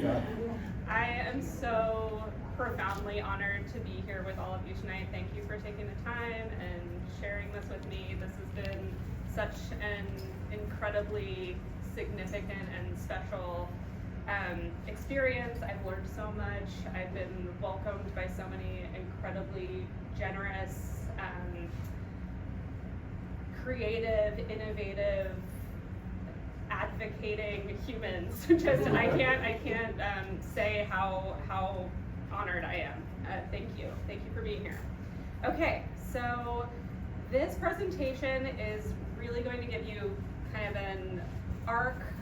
I am so profoundly honored to be here with all of you tonight. Thank you for taking the time and sharing this with me. This has been such an incredibly significant and special experience. I've learned so much. I've been welcomed by so many incredibly generous, creative, innovative, advocating humans. Just I can't say how honored I am. Thank you for being here. Okay, so this presentation is really going to give you kind of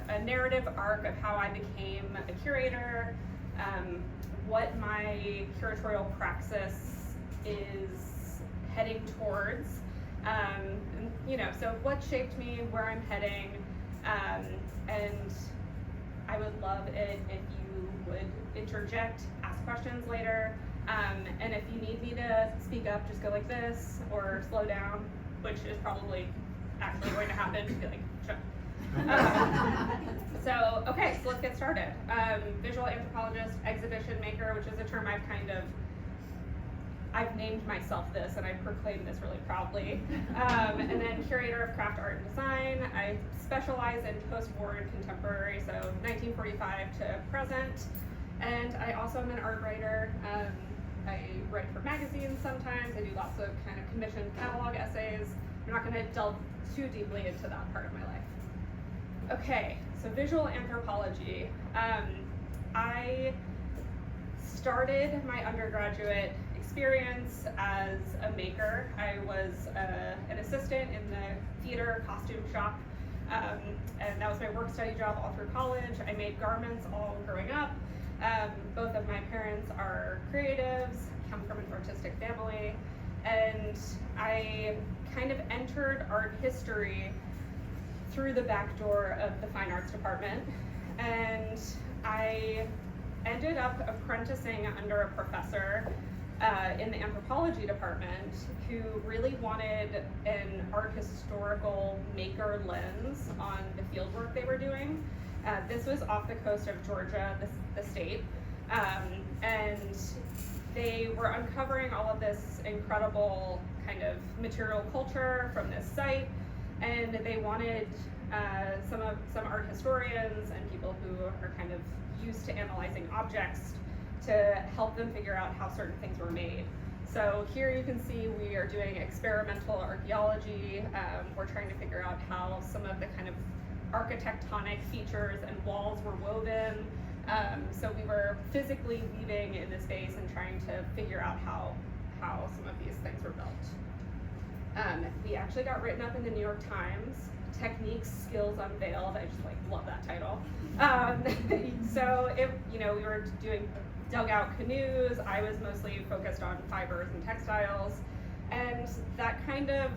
a narrative arc of how I became a curator, what my curatorial praxis is heading towards, so what shaped me, where I'm heading, and I would love it if you would interject, ask questions later, and if you need me to speak up, just go like this, or slow down, which is probably actually going to happen, just be like, shut. Okay, so let's get started. Visual anthropologist, exhibition maker, which is a term I've named myself this, and I proclaim this really proudly. And then curator of craft art and design. I specialize in post-war and contemporary, so 1945 to present. And I also am an art writer. I write for magazines sometimes. I do lots of kind of commissioned catalog essays. I'm not going to delve too deeply into that part of my life. Okay, so visual anthropology. I started my undergraduate experience as a maker. I was an assistant in the theater costume shop, and that was my work study job all through college. I made garments all growing up. Both of my parents are creatives, come from an artistic family, and I kind of entered art history through the back door of the fine arts department, and I ended up apprenticing under a professor in the anthropology department who really wanted an art historical maker lens on the field work they were doing. This was off the coast of Georgia, the state, and they were uncovering all of this incredible kind of material culture from this site, and they wanted some art historians and people who are kind of used to analyzing objects to help them figure out how certain things were made. So here you can see we are doing experimental archaeology. We're trying to figure out how some of the kind of architectonic features and walls were woven. So we were physically weaving in this space and trying to figure out how some of these things were built. We actually got written up in the New York Times. Techniques, Skills Unveiled. I just love that title. So we were doing dugout canoes. I was mostly focused on fibers and textiles, and that kind of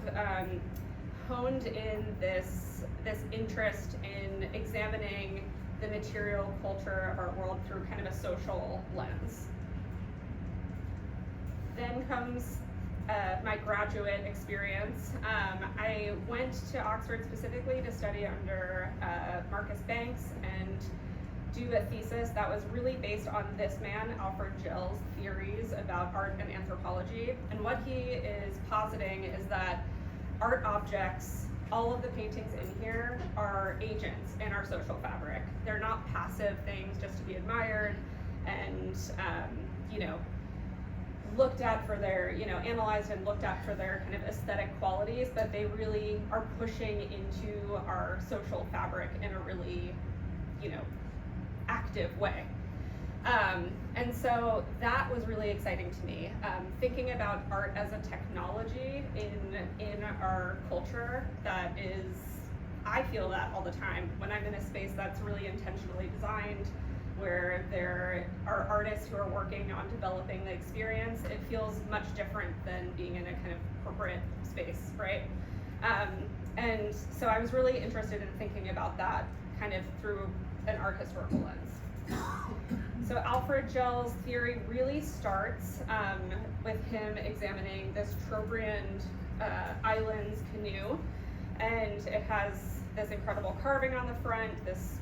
honed in this interest in examining the material culture of our world through kind of a social lens. Then comes my graduate experience. I went to Oxford specifically to study under Marcus Banks and do a thesis that was really based on this man, Alfred Gell's theories about art and anthropology. And what he is positing is that art objects, all of the paintings in here, are agents in our social fabric. They're not passive things just to be admired and looked at for their, analyzed and looked at for their kind of aesthetic qualities, but they really are pushing into our social fabric in a really, active way. And so that was really exciting to me. Thinking about art as a technology in our culture that is, I feel that all the time when I'm in a space that's really intentionally designed, where there are artists who are working on developing the experience. It feels much different than being in a kind of corporate space, right? And so I was really interested in thinking about that kind of through an art historical lens. So Alfred Gell's theory really starts with him examining this Trobriand Islands canoe, and it has this incredible carving on the front, this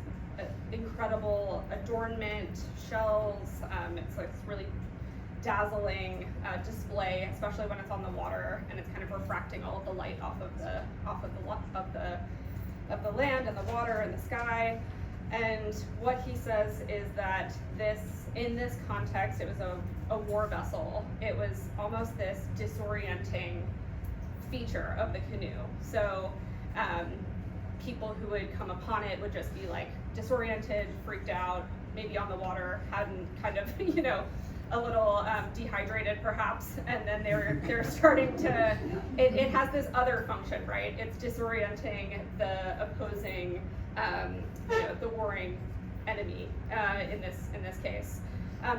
incredible adornment, shells. It's like this really dazzling display, especially when it's on the water and it's kind of refracting all of the light off of the land and the water and the sky. And what he says is that in this context, it was a war vessel. It was almost this disorienting feature of the canoe. So people who would come upon it would just be like disoriented, freaked out, maybe on the water, hadn't kind of, a little dehydrated perhaps, and then they're starting to, it has this other function, right? It's disorienting the opposing, the warring enemy in this case.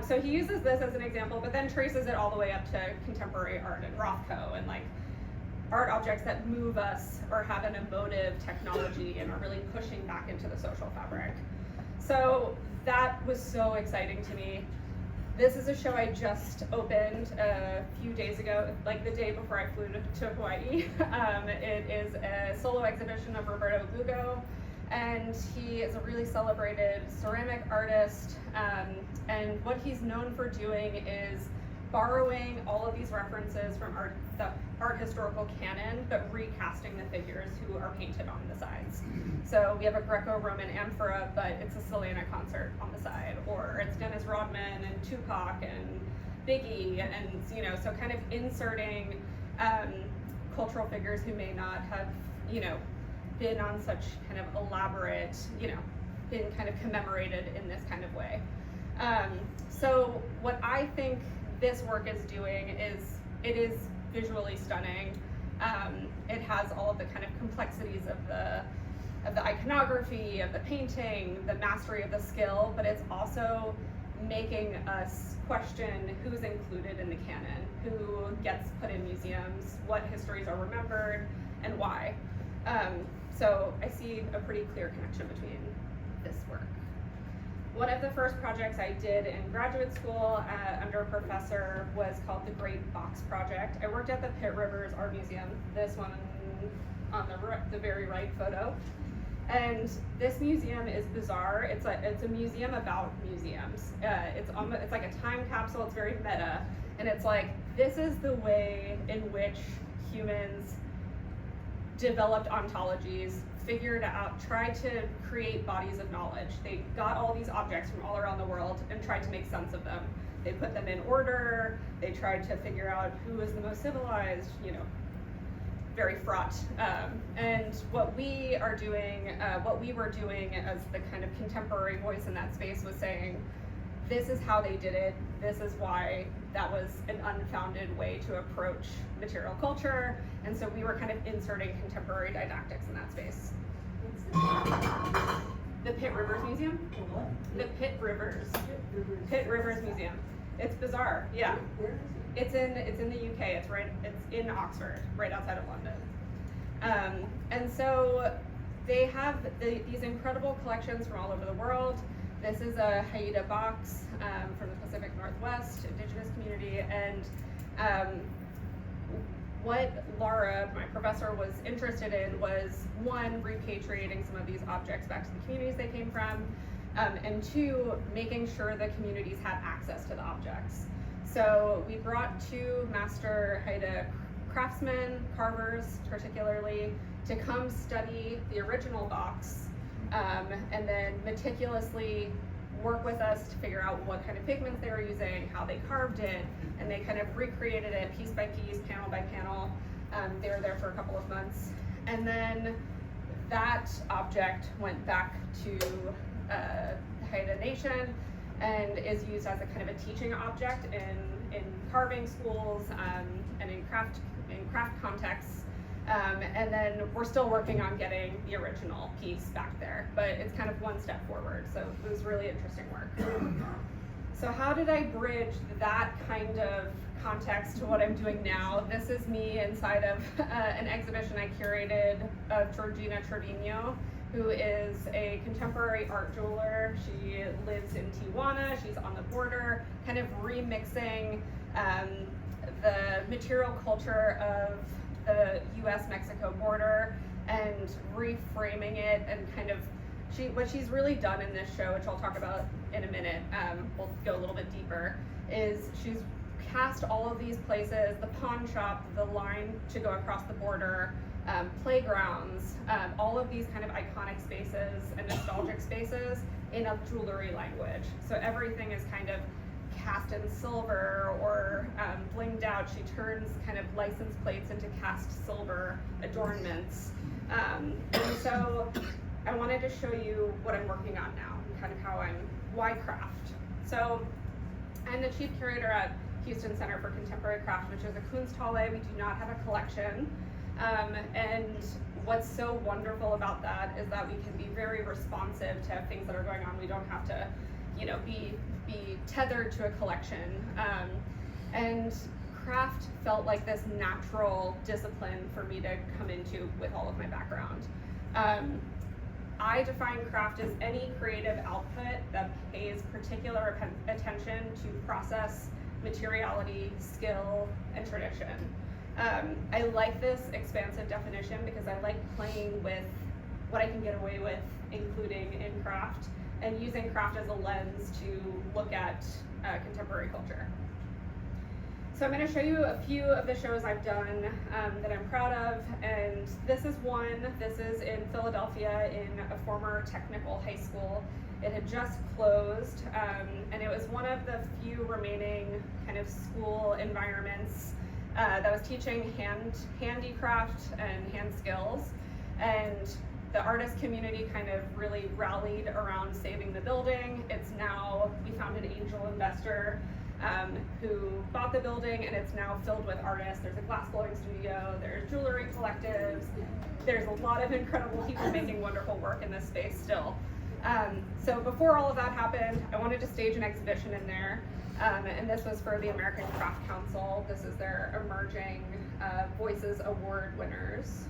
So he uses this as an example, but then traces it all the way up to contemporary art and Rothko and like art objects that move us or have an emotive technology and are really pushing back into the social fabric. So that was so exciting to me. This is a show I just opened a few days ago, like the day before I flew to Hawaii. It is a solo exhibition of Roberto Lugo, and he is a really celebrated ceramic artist. And what he's known for doing is borrowing all of these references from the art historical canon, but recasting the figures who are painted on the sides. So we have a Greco-Roman amphora, but it's a Selena concert on the side, or it's Dennis Rodman and Tupac and Biggie, and so kind of inserting cultural figures who may not have, been on such kind of elaborate, been kind of commemorated in this kind of way. So what I think this work is doing is, it is visually stunning. It has all of the kind of complexities of the iconography, of the painting, the mastery of the skill, but it's also making us question who's included in the canon, who gets put in museums, what histories are remembered, and why. So I see a pretty clear connection between this work. One of the first projects I did in graduate school under a professor was called the Great Box Project. I worked at the Pitt Rivers Art Museum, this one on the very right photo. And this museum is bizarre. It's a museum about museums. It's like a time capsule. It's very meta, and it's like, this is the way in which humans developed ontologies, figured out, tried to create bodies of knowledge. They got all these objects from all around the world and tried to make sense of them. They put them in order. They tried to figure out who was the most civilized. Very fraught. And what we were doing as the kind of contemporary voice in that space was saying, this is how they did it. This is why that was an unfounded way to approach material culture. And so we were kind of inserting contemporary didactics in that space. The Pitt Rivers Museum? What? The Pitt Rivers Museum. It's bizarre, yeah. Where is it? It's in the UK. It's in Oxford, right outside of London. And so they have these incredible collections from all over the world. This is a Haida box from the Pacific Northwest indigenous community, and what Laura, my professor, was interested in was, one, repatriating some of these objects back to the communities they came from, and two, making sure the communities had access to the objects. So we brought two master Haida craftsmen, carvers particularly, to come study the original box, and then meticulously work with us to figure out what kind of pigments they were using, how they carved it, and they kind of recreated it piece by piece, panel by panel. They were there for a couple of months. And then that object went back to the Haida Nation and is used as a kind of a teaching object in carving schools and in craft contexts. And then we're still working on getting the original piece back there, but it's kind of one step forward. So it was really interesting work. So how did I bridge that kind of context to what I'm doing now? This is me inside of an exhibition I curated of Georgina Trevino, who is a contemporary art jeweler. She lives in Tijuana. She's on the border, kind of remixing the material culture of the US-Mexico border and reframing it and kind of what she's really done in this show, which I'll talk about in a minute, we'll go a little bit deeper, is she's cast all of these places, the pawn shop, the line to go across the border, playgrounds, all of these kind of iconic spaces and nostalgic spaces in a jewelry language. So everything is kind of cast in silver or blinged out. She turns kind of license plates into cast silver adornments. And so I wanted to show you what I'm working on now, and kind of why craft. So I'm the chief curator at Houston Center for Contemporary Craft, which is a Kunsthalle. We do not have a collection. And what's so wonderful about that is that we can be very responsive to things that are going on. We don't have to, be tethered to a collection. And craft felt like this natural discipline for me to come into with all of my background. I define craft as any creative output that pays particular attention to process, materiality, skill, and tradition. I like this expansive definition because I like playing with what I can get away with, including in craft, and using craft as a lens to look at contemporary culture. So I'm going to show you a few of the shows I've done that I'm proud of, and this is one. This is in Philadelphia in a former technical high school. It had just closed, and it was one of the few remaining kind of school environments that was teaching handicraft and hand skills. And the artist community kind of really rallied around saving the building. It's now, we found an angel investor who bought the building, and it's now filled with artists. There's a glass blowing studio, there's jewelry collectives, there's a lot of incredible people making wonderful work in this space still. So before all of that happened, I wanted to stage an exhibition in there, and this was for the American Craft Council. This is their Emerging Voices Award winners.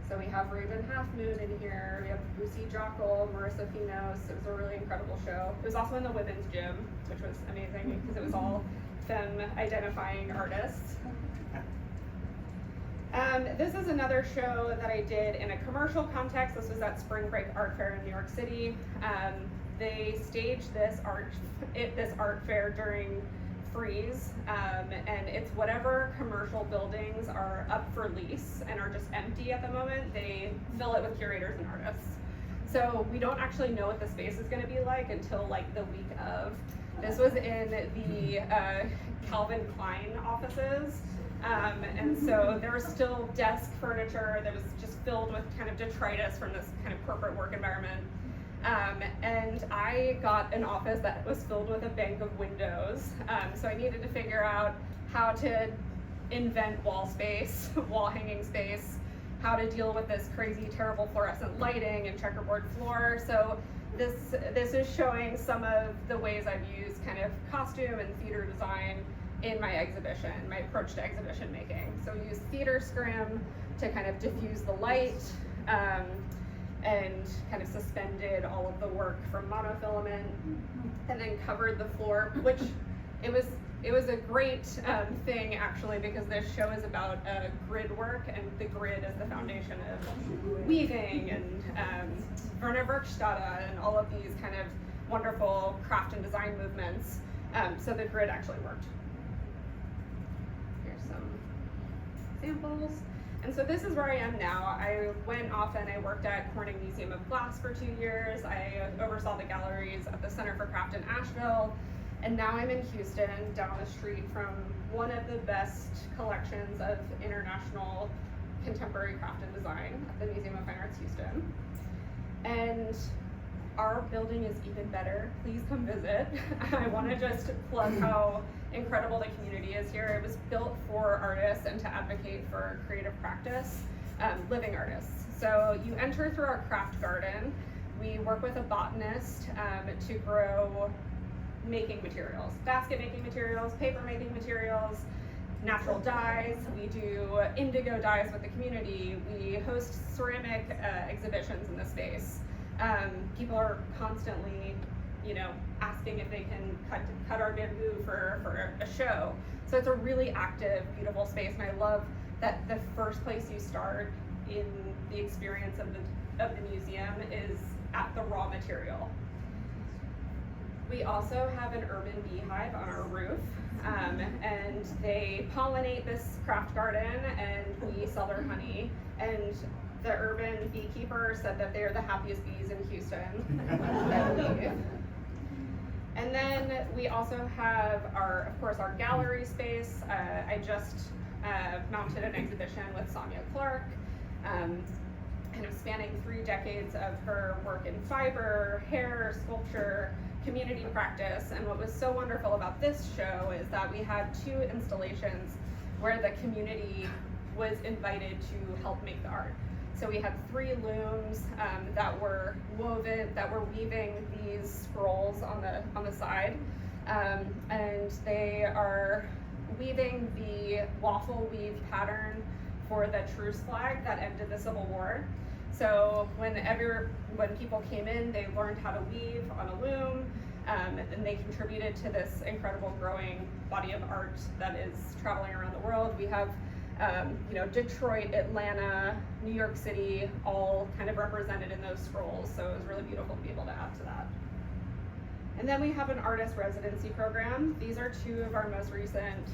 So we have Raven Half Moon in here, we have Lucy Jockle, Marissa Finos. It was a really incredible show. It was also in the women's gym, which was amazing because it was all femme identifying artists. This is another show that I did in a commercial context. This was at Spring Break Art Fair in New York City. They staged this art fair during freeze, and it's whatever commercial buildings are up for lease and are just empty at the moment, they fill it with curators and artists. So we don't actually know what the space is going to be like until like the week of. This was in the Calvin Klein offices, and so there was still desk furniture that was just filled with kind of detritus from this kind of corporate work environment. And I got an office that was filled with a bank of windows. So I needed to figure out how to invent wall space, wall hanging space, how to deal with this crazy, terrible fluorescent lighting and checkerboard floor. So this is showing some of the ways I've used kind of costume and theater design in my exhibition, my approach to exhibition making. So we used theater scrim to kind of diffuse the light, and kind of suspended all of the work from monofilament, and then covered the floor, which it was a great thing actually, because this show is about grid work, and the grid is the foundation of weaving and Werner Werkstätte and all of these kind of wonderful craft and design movements. So the grid actually worked. Here's some examples. And so this is where I am now. I went off and I worked at Corning Museum of Glass for 2 years. I oversaw the galleries at the Center for Craft in Asheville. And now I'm in Houston, down the street from one of the best collections of international contemporary craft and design at the Museum of Fine Arts Houston. And our building is even better. Please come visit. I want to just plug how incredible the community is here. It was built for artists and to advocate for creative practice, living artists. So you enter through our craft garden. We work with a botanist to grow making materials, basket making materials, paper making materials, natural dyes. We do indigo dyes with the community. We host ceramic exhibitions in the space. People are constantly, asking if they can cut our bamboo for a show. So it's a really active, beautiful space, and I love that the first place you start in the experience of the museum is at the raw material. We also have an urban beehive on our roof, and they pollinate this craft garden, and we sell their honey. And the urban beekeeper said that they're the happiest bees in Houston. And then we also have of course, our gallery space. I just mounted an exhibition with Sonia Clark, kind of spanning 3 decades of her work in fiber, hair, sculpture, community practice. And what was so wonderful about this show is that we had 2 installations where the community was invited to help make the art. So we had 3 looms that were weaving these scrolls on the side, and they are weaving the waffle weave pattern for the truce flag that ended the Civil War. So when people came in, they learned how to weave on a loom, and they contributed to this incredible growing body of art that is traveling around the world. We have Detroit, Atlanta, New York City, all kind of represented in those scrolls. So it was really beautiful to be able to add to that. And then we have an artist residency program. These are 2 of our most recent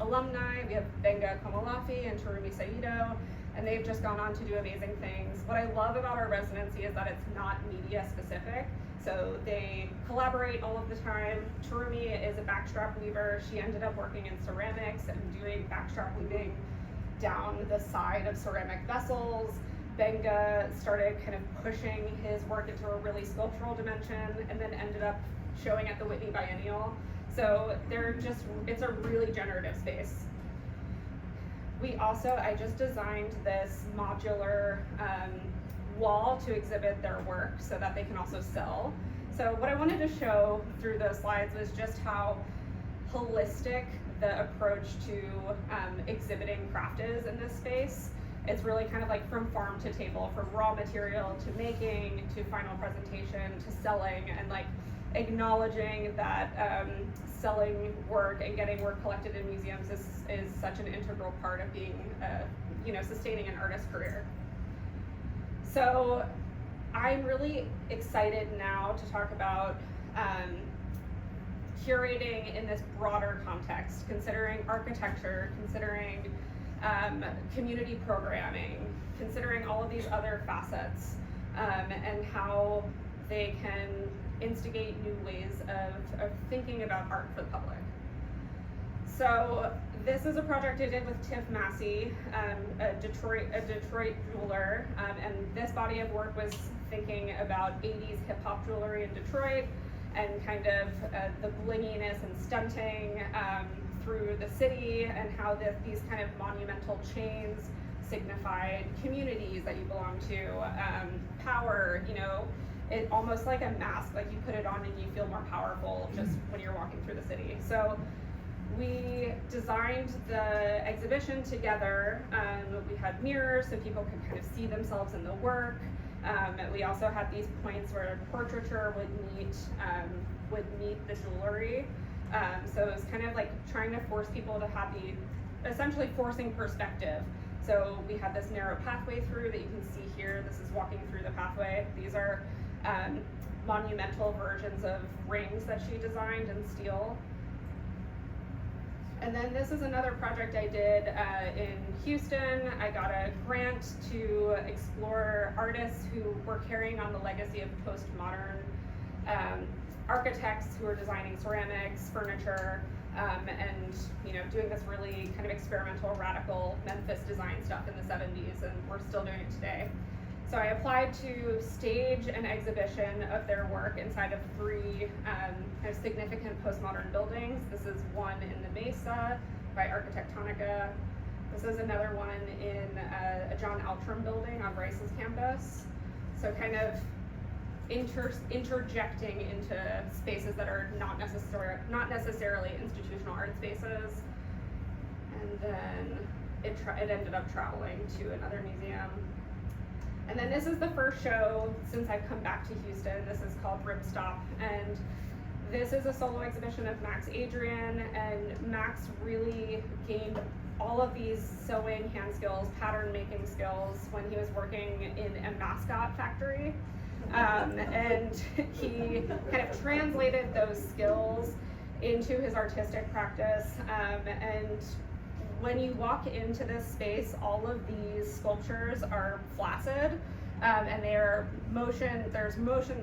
alumni. We have Benga Komolafi and Terumi Saito, and they've just gone on to do amazing things. What I love about our residency is that it's not media specific. So they collaborate all of the time. Terumi is a backstrap weaver. She ended up working in ceramics and doing backstrap weaving down the side of ceramic vessels. Benga started kind of pushing his work into a really sculptural dimension, and then ended up showing at the Whitney Biennial. So it's a really generative space. I just designed this modular wall to exhibit their work so that they can also sell. So what I wanted to show through those slides was just how holistic the approach to exhibiting craft is in this space. It's really kind of like from farm to table, from raw material to making to final presentation to selling, and like acknowledging that selling work and getting work collected in museums is such an integral part of being sustaining an artist career. So I'm really excited now to talk about curating in this broader context, considering architecture, considering community programming, considering all of these other facets, and how they can instigate new ways of thinking about art for the public. So this is a project I did with Tiff Massey, a Detroit jeweler, and this body of work was thinking about 80s hip hop jewelry in Detroit and kind of the blinginess and stunting through the city, and how these kind of monumental chains signified communities that you belong to, power, it almost like a mask, like you put it on and you feel more powerful just when you're walking through the city. So we designed the exhibition together. We had mirrors so people could kind of see themselves in the work. We also had these points where portraiture would meet the jewelry. So it was kind of like trying to force people to have essentially forcing perspective. So we had this narrow pathway through that you can see here. This is walking through the pathway. These are monumental versions of rings that she designed in steel. And then this is another project I did in Houston. I got a grant to explore artists who were carrying on the legacy of postmodern architects who are designing ceramics, furniture, and doing this really kind of experimental, radical Memphis design stuff in the 70s, and we're still doing it today. So I applied to stage an exhibition of their work inside of 3 kind of significant postmodern buildings. This is one in the Mesa by Architectonica. This is another one in a John Altram building on Rice's campus. So kind of interjecting into spaces that are not necessarily institutional art spaces. And then it ended up traveling to another museum. And then this is the first show since I've come back to Houston. This is called Ripstop, and this is a solo exhibition of Max Adrian, and Max really gained all of these sewing hand skills, pattern making skills when he was working in a mascot factory. And he kind of translated those skills into his artistic practice. And when you walk into this space, all of these sculptures are flaccid. And there's motion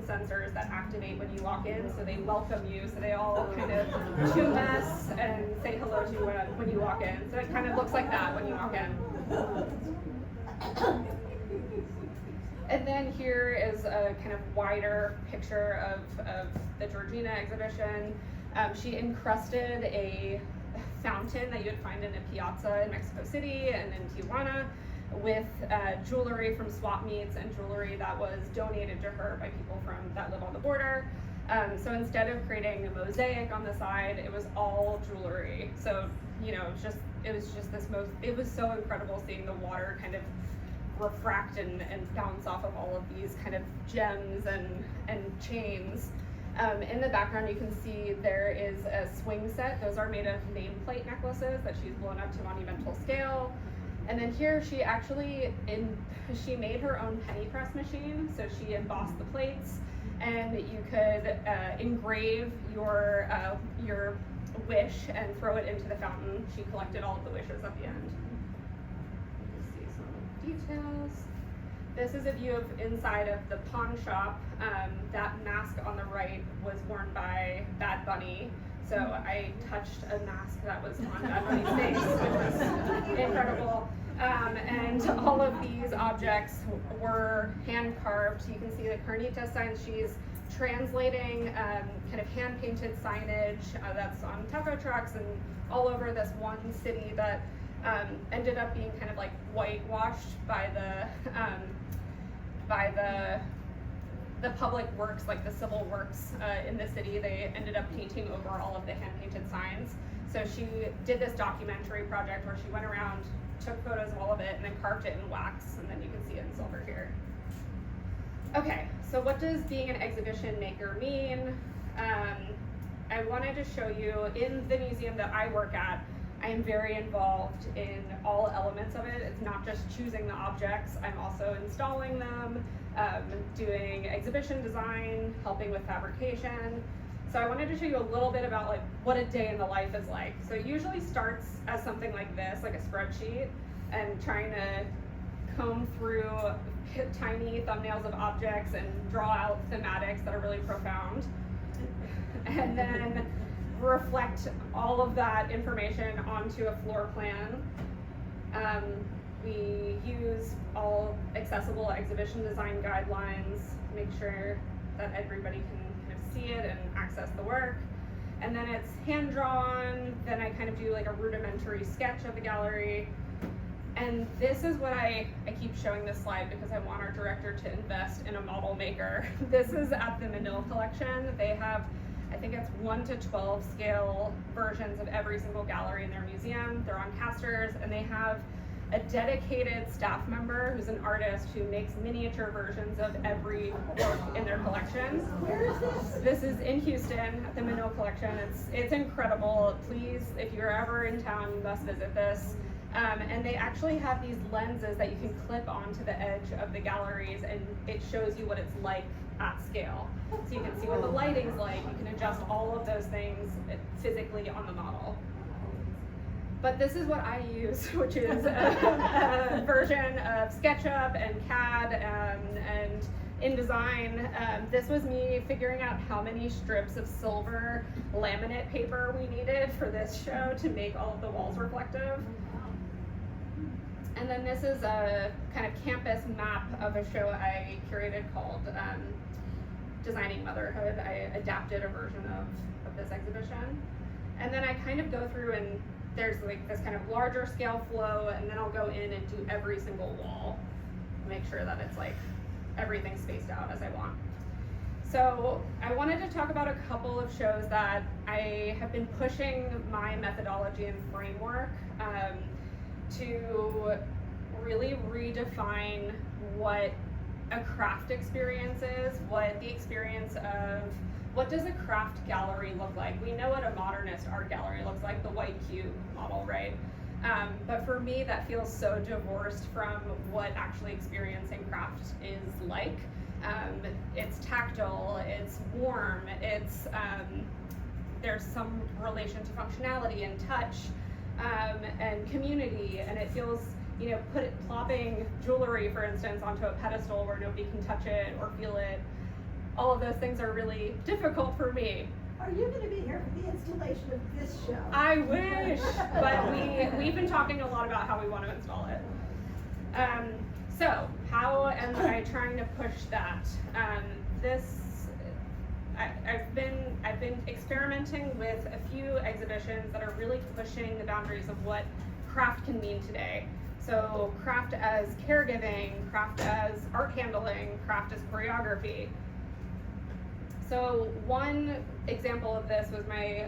sensors that activate when you walk in, so they welcome you, so they all kind of tumess and say hello to you when you walk in. So it kind of looks like that when you walk in. And then here is a kind of wider picture of the Georgina exhibition. She encrusted a fountain that you would find in a piazza in Mexico City and in Tijuana, with jewelry from swap meets and jewelry that was donated to her by people that live on the border. So instead of creating a mosaic on the side, it was all jewelry. So, you know, it was so incredible seeing the water kind of refract and bounce off of all of these kind of gems and chains. In the background, you can see there is a swing set. Those are made of nameplate necklaces that she's blown up to monumental scale. And then here she made her own penny press machine, so she embossed the plates, and you could engrave your wish and throw it into the fountain. She collected all of the wishes at the end. You can see some details. This is a view of inside of the pawn shop. That mask on the right was worn by Bad Bunny. So I touched a mask that was on Bad Bunny's face, which was incredible. And all of these objects were hand carved. You can see the Carnita signs. She's translating kind of hand painted signage that's on taco trucks and all over this one city that ended up being kind of like whitewashed by the public works, like the civil works in the city. They ended up painting over all of the hand-painted signs. So she did this documentary project where she went around, took photos of all of it, and then carved it in wax, and then you can see it in silver here. Okay, so what does being an exhibition maker mean? I wanted to show you, in the museum that I work at, I am very involved in all elements of it. It's not just choosing the objects, I'm also installing them, doing exhibition design, helping with fabrication. So I wanted to show you a little bit about like what a day in the life is like. So it usually starts as something like this, like a spreadsheet, and trying to comb through tiny thumbnails of objects and draw out thematics that are really profound. And then reflect all of that information onto a floor plan. We use all accessible exhibition design guidelines, make sure that everybody can kind of see it and access the work. And then it's hand drawn, then I kind of do like a rudimentary sketch of the gallery. And this is what I keep showing this slide because I want our director to invest in a model maker. This is at the Manila collection. They have, I think it's 1 to 12 scale versions of every single gallery in their museum. They're on casters, and they have a dedicated staff member who's an artist who makes miniature versions of every work in their collection. Where is this? This is in Houston at the Minnow collection. It's incredible. Please, if you're ever in town, you must visit this. And they actually have these lenses that you can clip onto the edge of the galleries, and it shows you what it's like at scale. So you can see what the lighting's like. You can adjust all of those things physically on the model. But this is what I use, which is a version of SketchUp and CAD and InDesign. This was me figuring out how many strips of silver laminate paper we needed for this show to make all of the walls reflective. And then this is a kind of campus map of a show I curated called Designing Motherhood. I adapted a version of this exhibition. And then I kind of go through, and there's like this kind of larger scale flow, and then I'll go in and do every single wall, make sure that it's like everything's spaced out as I want. So I wanted to talk about a couple of shows that I have been pushing my methodology and framework to really redefine what a craft experience is, what the experience of, what does a craft gallery look like? We know what a modernist art gallery looks like, the white cube model, right? But for me, that feels so divorced from what actually experiencing craft is like. It's tactile, it's warm, it's there's some relation to functionality and touch and community, and it feels, you know, plopping jewelry, for instance, onto a pedestal where nobody can touch it or feel it. All of those things are really difficult for me. Are you going to be here for the installation of this show? I wish, but we've been talking a lot about how we want to install it. So how am I trying to push that? I've been experimenting with a few exhibitions that are really pushing the boundaries of what craft can mean today. So craft as caregiving, craft as art handling, craft as choreography. So one example of this was my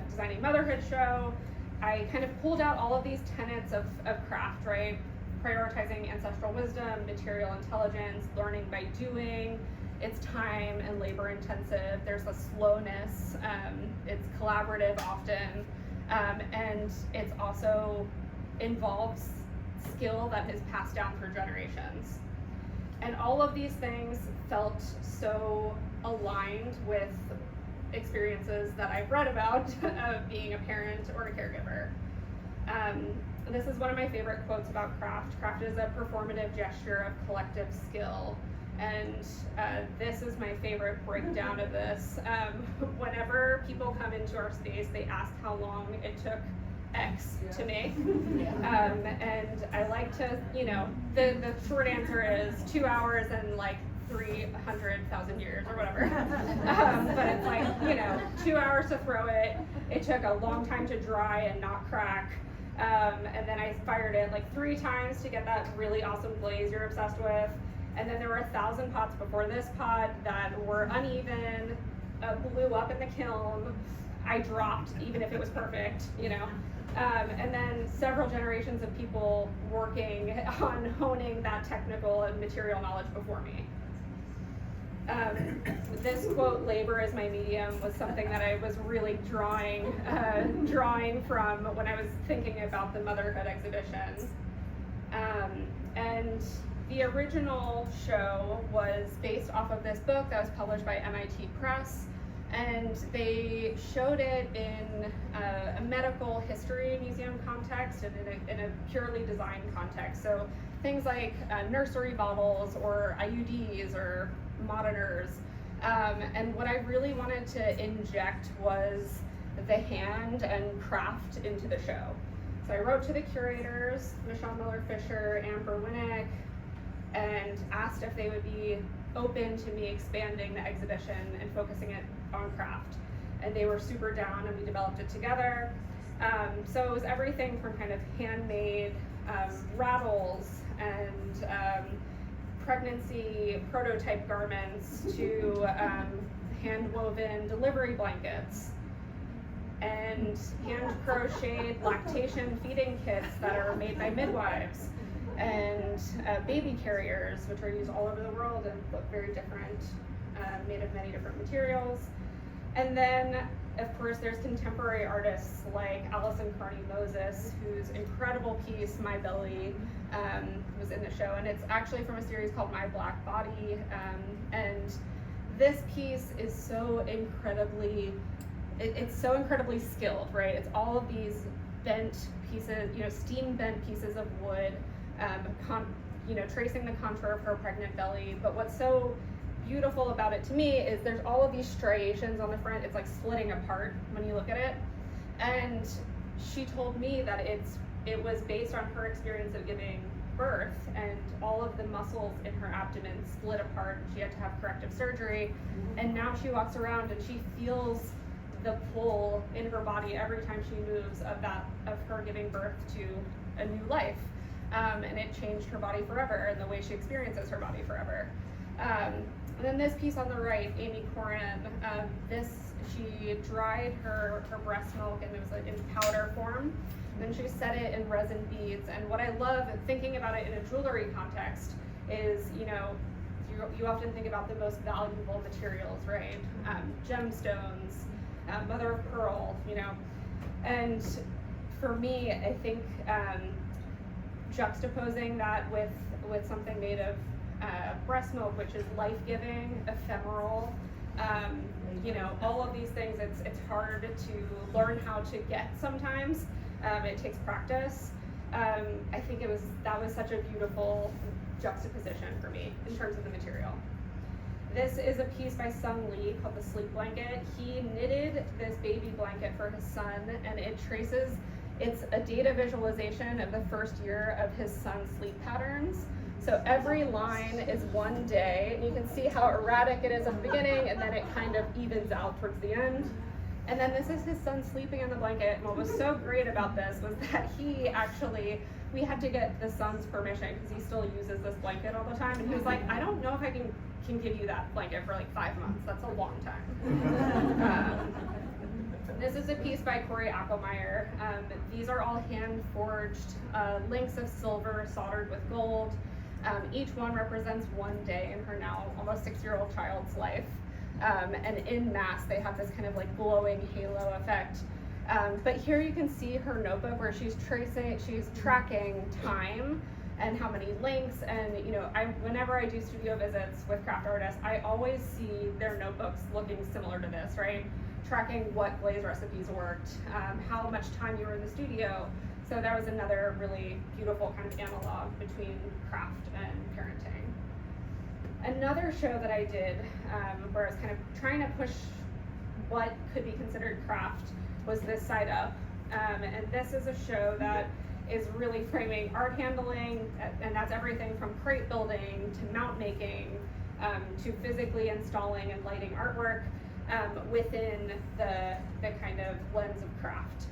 Designing Motherhood show. I kind of pulled out all of these tenets of craft, right? Prioritizing ancestral wisdom, material intelligence, learning by doing. It's time and labor intensive. There's a slowness. It's collaborative often. And it's also involves skill that is passed down for generations. And all of these things felt so aligned with experiences that I've read about of being a parent or a caregiver. This is one of my favorite quotes about craft. Craft is a performative gesture of collective skill. And this is my favorite breakdown of this. Whenever people come into our space, they ask how long it took X to make. And I like to, you know, the short answer is 2 hours and like 300,000 years or whatever. But it's like, you know, 2 hours to throw it. It took a long time to dry and not crack. And then I fired it like 3 times to get that really awesome glaze you're obsessed with. And then there were 1,000 pots before this pot that were uneven, blew up in the kiln. I dropped, even if it was perfect, you know. And then several generations of people working on honing that technical and material knowledge before me. This quote, "Labor is my medium," was something that I was really drawing from when I was thinking about the motherhood exhibition. And the original show was based off of this book that was published by MIT Press, and they showed it in a medical history museum context and in a purely design context. So things like nursery bottles or IUDs or monitorers. And what I really wanted to inject was the hand and craft into the show. So I wrote to the curators, Michelle Miller-Fisher, Amber Winnick, and asked if they would be open to me expanding the exhibition and focusing it on craft. And they were super down, and we developed it together. So it was everything from kind of handmade rattles and pregnancy prototype garments to hand-woven delivery blankets and hand-crocheted lactation feeding kits that are made by midwives, and baby carriers, which are used all over the world and look very different, made of many different materials. And then, of course, there's contemporary artists like Allison Carney Moses, whose incredible piece, My Belly, was in the show. And it's actually from a series called My Black Body. And this piece is so incredibly, it's so incredibly skilled, right? It's all of these bent pieces, you know, steam bent pieces of wood, tracing the contour of her pregnant belly. But what's so beautiful about it to me is there's all of these striations on the front. It's like splitting apart when you look at it. And she told me that it was based on her experience of giving birth, and all of the muscles in her abdomen split apart. She had to have corrective surgery. And now she walks around and she feels the pull in her body every time she moves of her giving birth to a new life. And it changed her body forever and the way she experiences her body forever. And then this piece on the right, Amy Corin, she dried her breast milk, and it was like in powder form. Then she set it in resin beads. And what I love thinking about it in a jewelry context is, you often think about the most valuable materials, right? Gemstones, mother of pearl, And for me, I think juxtaposing that with something made of breast milk, which is life-giving, ephemeral. You know, all of these things, it's hard to learn how to get sometimes. It takes practice. I think that was such a beautiful juxtaposition for me in terms of the material. This is a piece by Sung Lee called The Sleep Blanket. He knitted this baby blanket for his son, and it's a data visualization of the first year of his son's sleep patterns. So every line is one day, and you can see how erratic it is at the beginning, and then it kind of evens out towards the end. And then this is his son sleeping in the blanket, and what was so great about this was that we had to get the son's permission, because he still uses this blanket all the time, and he was like, I don't know if I can give you that blanket for like 5 months. That's a long time. This is a piece by Corey Ackelmeyer. These are all hand-forged links of silver soldered with gold. Each one represents one day in her now almost 6-year-old child's life. And in mass, they have this kind of like glowing halo effect. But here you can see her notebook where she's tracking time and how many links, and you know, whenever I do studio visits with craft artists, I always see their notebooks looking similar to this, right? Tracking what glaze recipes worked, how much time you were in the studio. So that was another really beautiful kind of analog between craft and parenting. Another show that I did, where I was kind of trying to push what could be considered craft, was this Side Up. And this is a show that is really framing art handling, and that's everything from crate building to mount making, to physically installing and lighting artwork within the kind of lens of craft.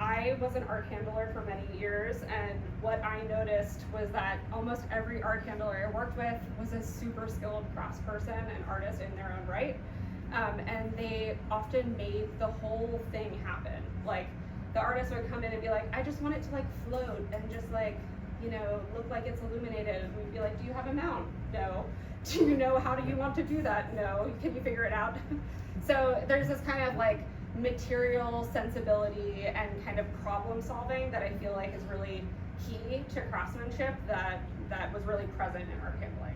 I was an art handler for many years, and what I noticed was that almost every art handler I worked with was a super skilled craftsperson and artist in their own right. And they often made the whole thing happen. Like, the artist would come in and be like, I just want it to like float and just like, you know, look like it's illuminated. And we'd be like, do you have a mount? No. Do you know how do you want to do that? No. Can you figure it out? So there's this kind of like material sensibility and kind of problem solving that I feel like is really key to craftsmanship that was really present in art handling.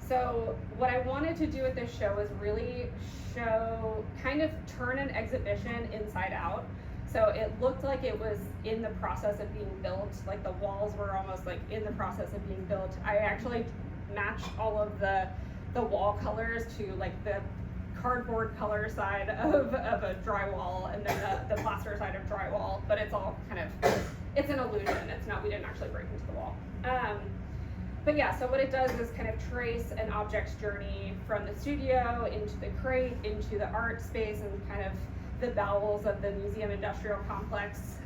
So what I wanted to do with this show was really kind of turn an exhibition inside out. So it looked like it was in the process of being built, like the walls were almost like in the process of being built. I actually matched all of the wall colors to like the cardboard color side of a drywall, and then the plaster side of drywall, but it's all kind of, it's an illusion. We didn't actually break into the wall. But yeah, so what it does is kind of trace an object's journey from the studio into the crate, into the art space, and kind of the bowels of the museum industrial complex,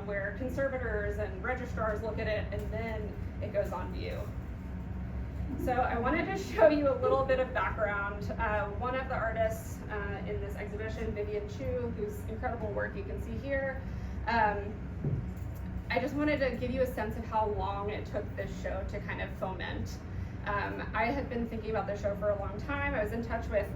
where conservators and registrars look at it, and then it goes on view. So I wanted to show you a little bit of background. One of the artists in this exhibition, Vivian Chu, whose incredible work you can see here, I just wanted to give you a sense of how long it took this show to kind of foment. I had been thinking about this show for a long time. I was in touch with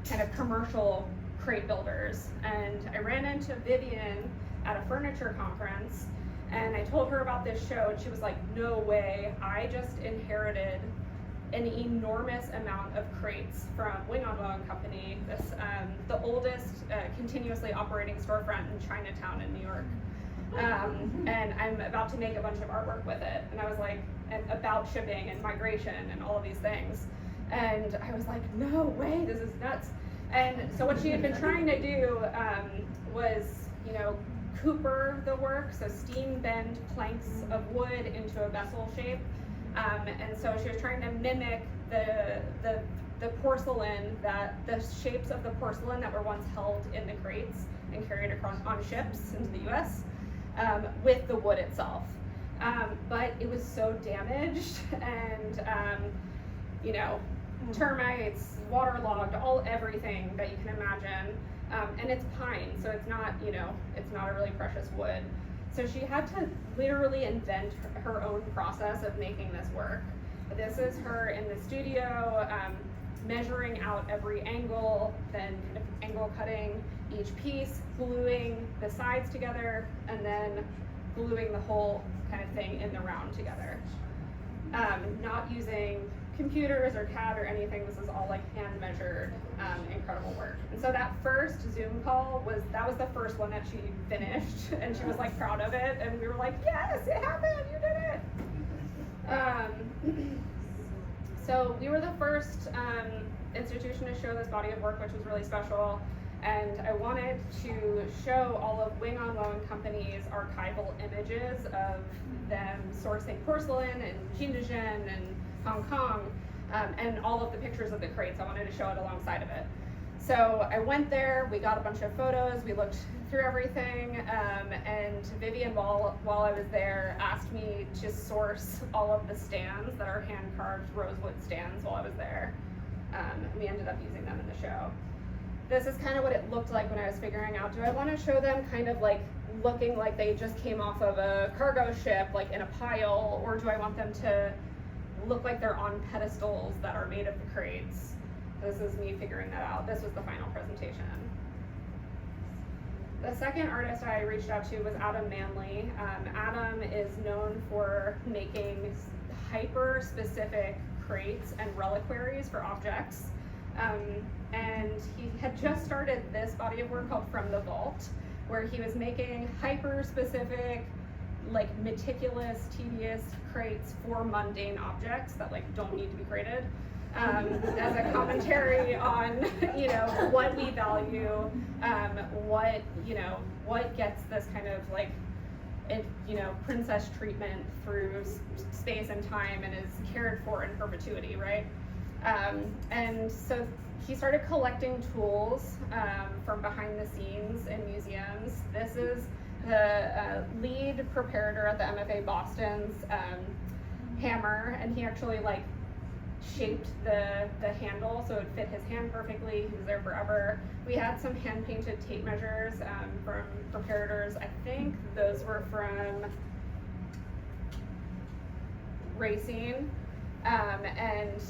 kind of commercial crate builders, and I ran into Vivian at a furniture conference, and I told her about this show, and she was like, no way, I just inherited an enormous amount of crates from Wing on Wong Company, the oldest continuously operating storefront in Chinatown in New York. And I'm about to make a bunch of artwork with it. And I was like, and about shipping and migration and all of these things. And I was like, no way, this is nuts. And so what she had been trying to do was, you know, cooper the work, so steam bend planks of wood into a vessel shape. And so she was trying to mimic the porcelain, the shapes of the porcelain that were once held in the crates and carried across on ships into the US with the wood itself. But it was so damaged and, you know, termites, waterlogged, everything that you can imagine. And it's pine, so it's not, you know, it's not a really precious wood. So she had to literally invent her own process of making this work. This is her in the studio, measuring out every angle, then kind of angle cutting each piece, gluing the sides together, and then gluing the whole kind of thing in the round together. Not using computers or CAD or anything. This is all like hand measured, incredible work. And so that first Zoom call was the first one that she finished, and she was like proud of it, and we were like, yes, it happened, you did it. So we were the first institution to show this body of work, which was really special. And I wanted to show all of Wing on Loan Company's archival images of them sourcing porcelain in Xinjiang and Hong Kong, and all of the pictures of the crates. I wanted to show it alongside of it. So I went there, we got a bunch of photos, we looked through everything, and Vivian, while I was there, asked me to source all of the stands that are hand-carved rosewood stands while I was there. And we ended up using them in the show. This is kind of what it looked like when I was figuring out, do I want to show them kind of like looking like they just came off of a cargo ship, like in a pile, or do I want them to look like they're on pedestals that are made of the crates? This is me figuring that out. This was the final presentation. The second artist I reached out to was Adam Manley. Adam is known for making hyper-specific crates and reliquaries for objects. And he had just started this body of work called From the Vault, where he was making hyper-specific, like meticulous, tedious crates for mundane objects that like don't need to be crated, as a commentary on, you know, what we value, what gets this kind of like, princess treatment through space and time and is cared for in perpetuity, right? And so he started collecting tools from behind the scenes in museums. This is the lead preparator at the MFA Boston's hammer, and he actually like shaped the handle so it fit his hand perfectly. He was there forever. We had some hand painted tape measures from preparators. I think those were from Racine. And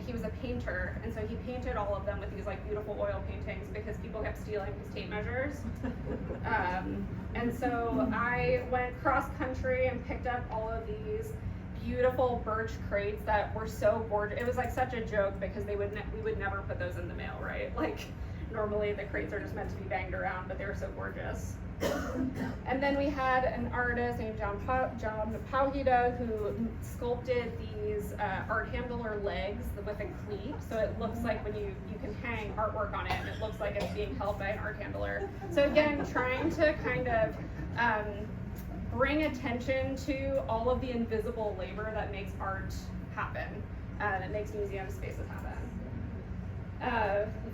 he was a painter, and so he painted all of them with these like beautiful oil paintings because people kept stealing his tape measures. And so I went cross country and picked up all of these beautiful birch crates that were so gorgeous. It was like such a joke because we would never put those in the mail, right? Like normally the crates are just meant to be banged around, but they were so gorgeous. And then we had an artist named John Pauhida who sculpted these art handler legs with a cleat, so it looks like when you can hang artwork on it, and it looks like it's being held by an art handler. So again, trying to kind of bring attention to all of the invisible labor that makes art happen, that makes museum spaces happen.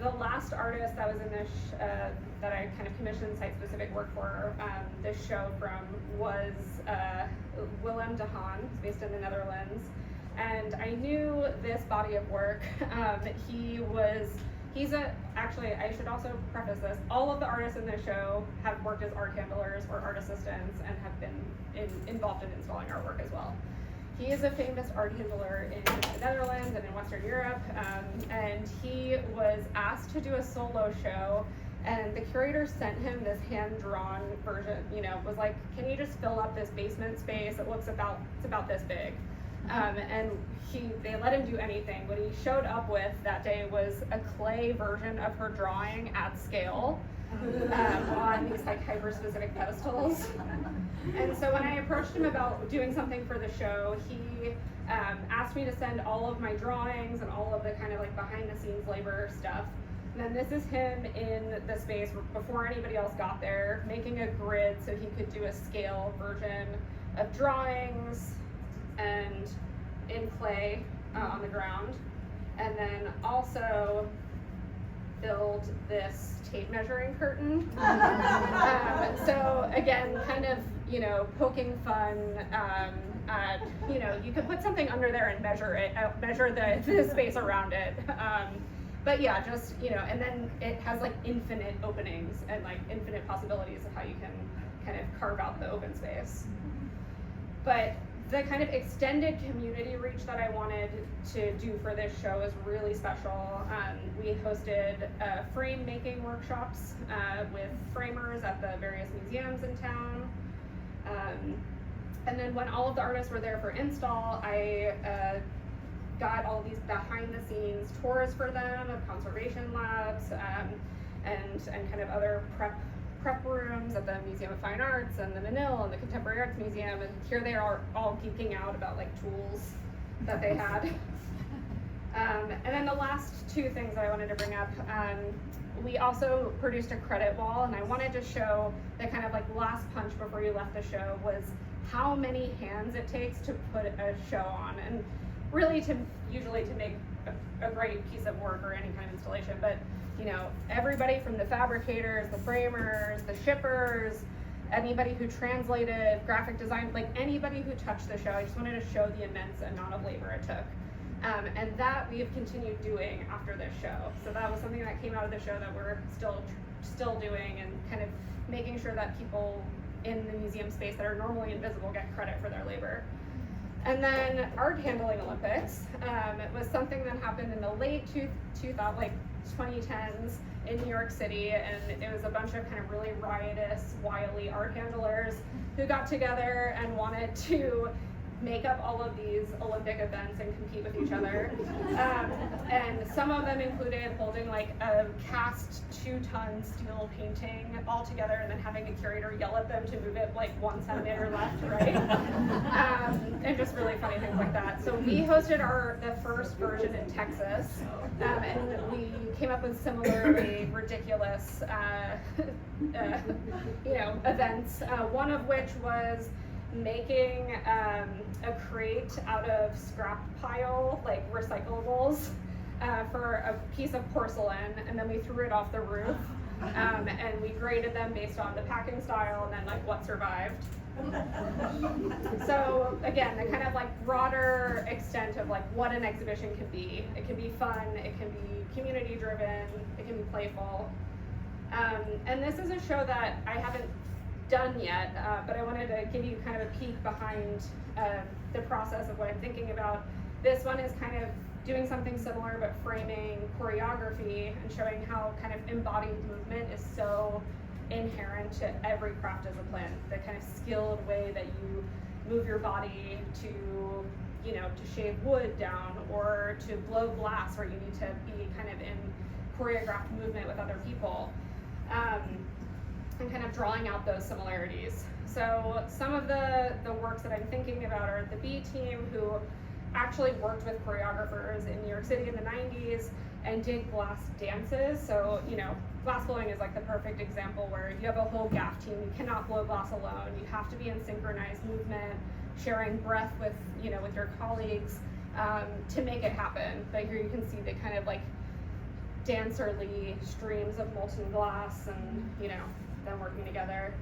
The last artist that was in this, that I kind of commissioned site-specific work for this show from was Willem de Haan, based in the Netherlands. And I knew this body of work. Actually, I should also preface this, all of the artists in this show have worked as art handlers or art assistants and have been involved in installing artwork as well. He is a famous art handler in the Netherlands and in Western Europe, and he was asked to do a solo show, and the curator sent him this hand-drawn version, was like, can you just fill up this basement space? It's about this big. And they let him do anything. What he showed up with that day was a clay version of her drawing at scale on these like hyper-specific pedestals. And so when I approached him about doing something for the show, he asked me to send all of my drawings and all of the kind of like behind-the-scenes labor stuff. And then this is him in the space before anybody else got there, making a grid so he could do a scale version of drawings and in clay on the ground, and then also build this tape measuring curtain. So again, kind of poking fun. You could put something under there and measure the space around it. But yeah, just and then it has like infinite openings and like infinite possibilities of how you can kind of carve out the open space. But the kind of extended community reach that I wanted to do for this show is really special. We hosted frame making workshops with framers at the various museums in town. And then when all of the artists were there for install, I got all these behind the scenes tours for them of conservation labs, and kind of other prep rooms at the Museum of Fine Arts and the Manil and the Contemporary Arts Museum, and here they are all geeking out about like tools that they had. And then the last two things that I wanted to bring up, we also produced a credit wall, and I wanted to show the kind of like last punch before you left the show was how many hands it takes to put a show on, and really usually to make a great piece of work or any kind of installation. But you know, everybody from the fabricators, the framers, the shippers, anybody who translated, graphic design, like anybody who touched the show, I just wanted to show the immense amount of labor it took. And that we have continued doing after this show. So that was something that came out of the show that we're still doing, and kind of making sure that people in the museum space that are normally invisible get credit for their labor. And then Art Handling Olympics. It was something that happened in the late 2010s in New York City, and it was a bunch of kind of really riotous, wily art handlers who got together and wanted to make up all of these Olympic events and compete with each other. And some of them included holding like a cast 2-ton steel painting all together and then having a curator yell at them to move it like 1 centimeter left or right. And just really funny things like that. So we hosted the first version in Texas, and we came up with similarly ridiculous events, one of which was making a crate out of scrap pile, like recyclables, for a piece of porcelain, and then we threw it off the roof, and we graded them based on the packing style and then like what survived. So again, the kind of like broader extent of like what an exhibition can be. It can be fun, it can be community driven, it can be playful. And this is a show that I haven't done yet, but I wanted to give you kind of a peek behind the process of what I'm thinking about. This one is kind of doing something similar, but framing choreography and showing how kind of embodied movement is so inherent to every craft discipline. The kind of skilled way that you move your body to, you know, to shave wood down or to blow glass, where you need to be kind of in choreographed movement with other people. And kind of drawing out those similarities. So some of the works that I'm thinking about are the B team, who actually worked with choreographers in New York City in the 90s and did glass dances. So, you know, glass blowing is like the perfect example where you have a whole gaff team, you cannot blow glass alone, you have to be in synchronized movement, sharing breath with, you know, with your colleagues to make it happen. But here you can see the kind of like dancerly streams of molten glass and, you know, them working together.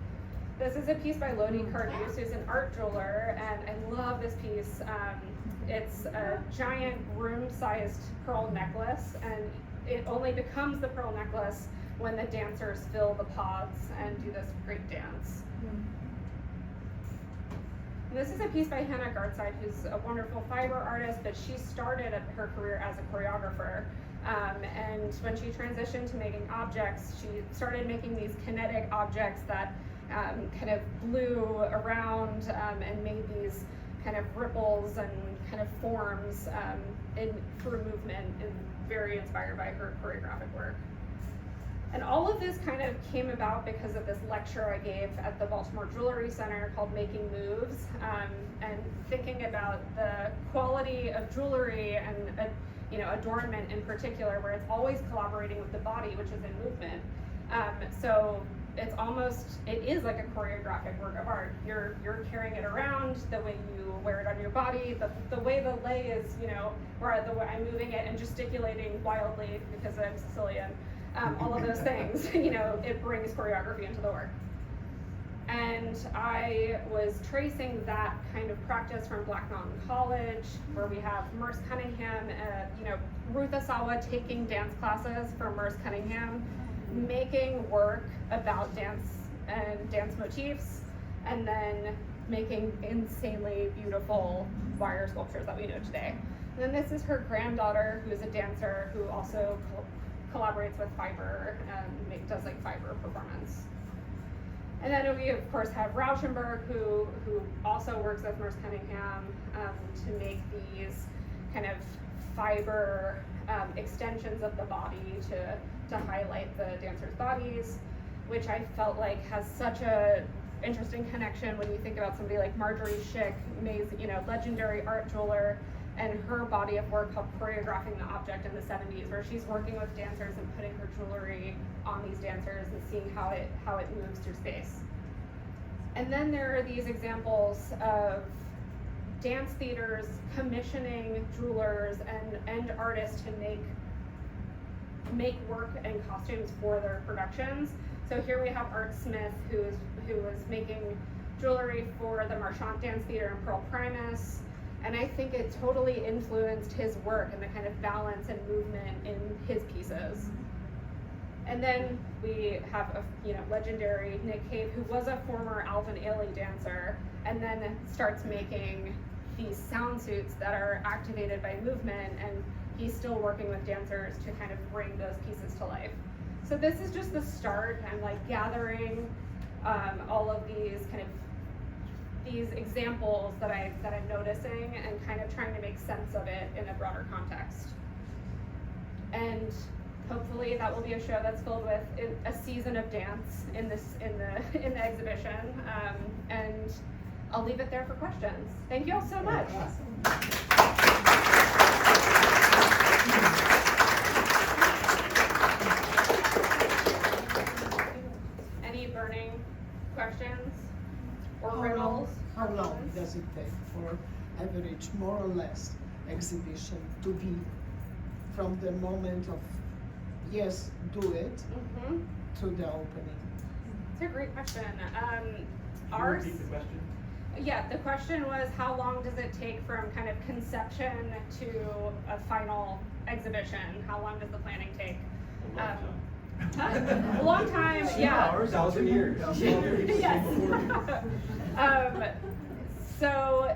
This is a piece by Lodi Cardus, who's an art jeweler, and I love this piece. It's a giant room-sized pearl necklace, and it only becomes the pearl necklace when the dancers fill the pods and do this great dance. And this is a piece by Hannah Gartside, who's a wonderful fiber artist, but she started her career as a choreographer. And when she transitioned to making objects, she started making these kinetic objects that kind of blew around and made these kind of ripples and kind of forms through movement, and very inspired by her choreographic work. And all of this kind of came about because of this lecture I gave at the Baltimore Jewelry Center called Making Moves, and thinking about the quality of jewelry and adornment in particular, where it's always collaborating with the body, which is in movement. So it is like a choreographic work of art. You're carrying it around, the way you wear it on your body, the way the lei is, where the way I'm moving it and gesticulating wildly because I'm Sicilian. All of those things, it brings choreography into the work. And I was tracing that kind of practice from Black Mountain College, where we have Merce Cunningham, Ruth Asawa taking dance classes from Merce Cunningham, making work about dance and dance motifs, and then making insanely beautiful wire sculptures that we know today. And then this is her granddaughter, who is a dancer, who also collaborates with fiber and does like fiber performance. And then we of course have Rauschenberg, who also works with Merce Cunningham to make these kind of fiber extensions of the body to highlight the dancers' bodies, which I felt like has such a interesting connection when you think about somebody like Marjorie Schick, legendary art jeweler, and her body of work called Choreographing the Object in the 70s, where she's working with dancers and putting her jewelry on these dancers and seeing how it moves through space. And then there are these examples of dance theaters commissioning jewelers and artists to make work and costumes for their productions. So here we have Art Smith, who was making jewelry for the Marchant Dance Theater in Pearl Primus, and I think it totally influenced his work and the kind of balance and movement in his pieces. And then we have legendary Nick Cave, who was a former Alvin Ailey dancer, and then starts making these sound suits that are activated by movement, and he's still working with dancers to kind of bring those pieces to life. So this is just the start. I'm like gathering all of these examples that I'm noticing and kind of trying to make sense of it in a broader context. And hopefully that will be a show that's filled with a season of dance in the exhibition. And I'll leave it there for questions. Thank you all so much. Any burning questions or riddles? How long does it take for average, more or less, exhibition to be from the moment of yes, do it, to the opening? It's a great question. Can you repeat the question? Yeah, the question was, how long does it take from kind of conception to a final exhibition? How long does the planning take? A long time, yeah. 1,000 years. Yes. So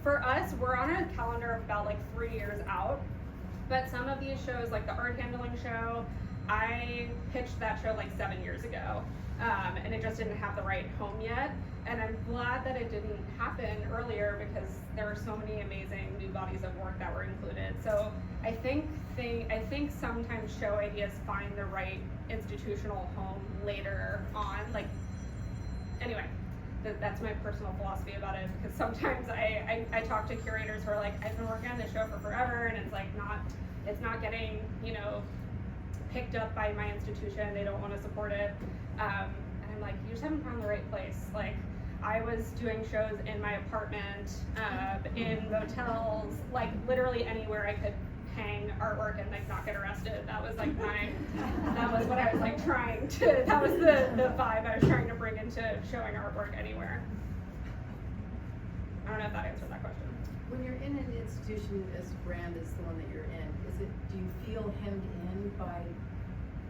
for us, we're on a calendar of about like 3 years out. But some of these shows, like the art handling show, I pitched that show like 7 years ago. And it just didn't have the right home yet. And I'm glad that it didn't happen earlier because there were so many amazing new bodies of work that were included. So I think sometimes show ideas find the right institutional home later on. Like, anyway, that's my personal philosophy about it, because sometimes I talk to curators who are like, I've been working on this show for forever, and it's like it's not getting, picked up by my institution. They don't want to support it. And I'm like, you just haven't found the right place. Like, I was doing shows in my apartment, in motels, like literally anywhere I could hang artwork and like not get arrested. That was like that was what I was like that was the vibe I was trying to bring into showing artwork anywhere. I don't know if that answered that question. When you're in an institution as grand as the one that you're in, do you feel hemmed in by,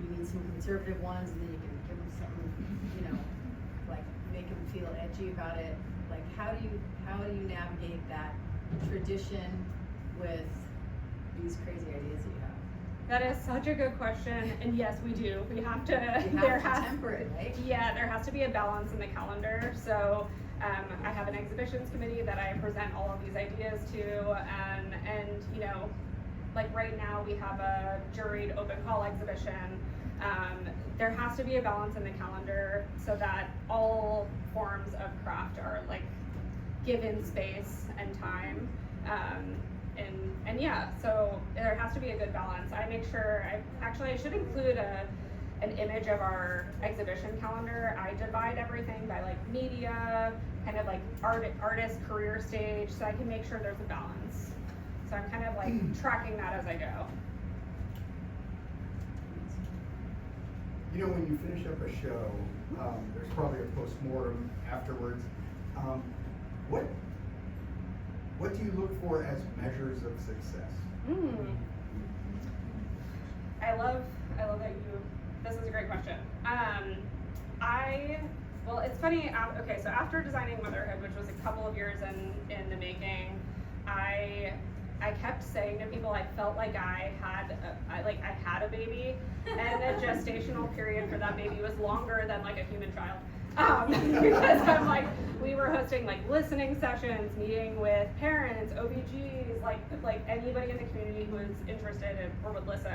you need some conservative ones and then you can give them something, like make them feel edgy about it? Like how do you navigate that tradition with these crazy ideas that you have? That is such a good question, and yes, we do. We have to. Temper it, right? Yeah, there has to be a balance in the calendar. So I have an exhibitions committee that I present all of these ideas to, and like right now we have a juried open call exhibition. There has to be a balance in the calendar so that all forms of craft are like given space and time. And yeah, so there has to be a good balance. I make sure, I should include an image of our exhibition calendar. I divide everything by like media, kind of like artist career stage, so I can make sure there's a balance. So I'm kind of like tracking that as I go. When you finish up a show, there's probably a post-mortem afterwards. What do you look for as measures of success? I love that this is a great question. Well, it's funny, okay, so after designing Motherhood, which was a couple of years in the making, I kept saying to people I felt like I had a baby, and the gestational period for that baby was longer than like a human child. Because I'm like, we were hosting like listening sessions, meeting with parents, OBGs, like anybody in the community who was interested in, or would listen.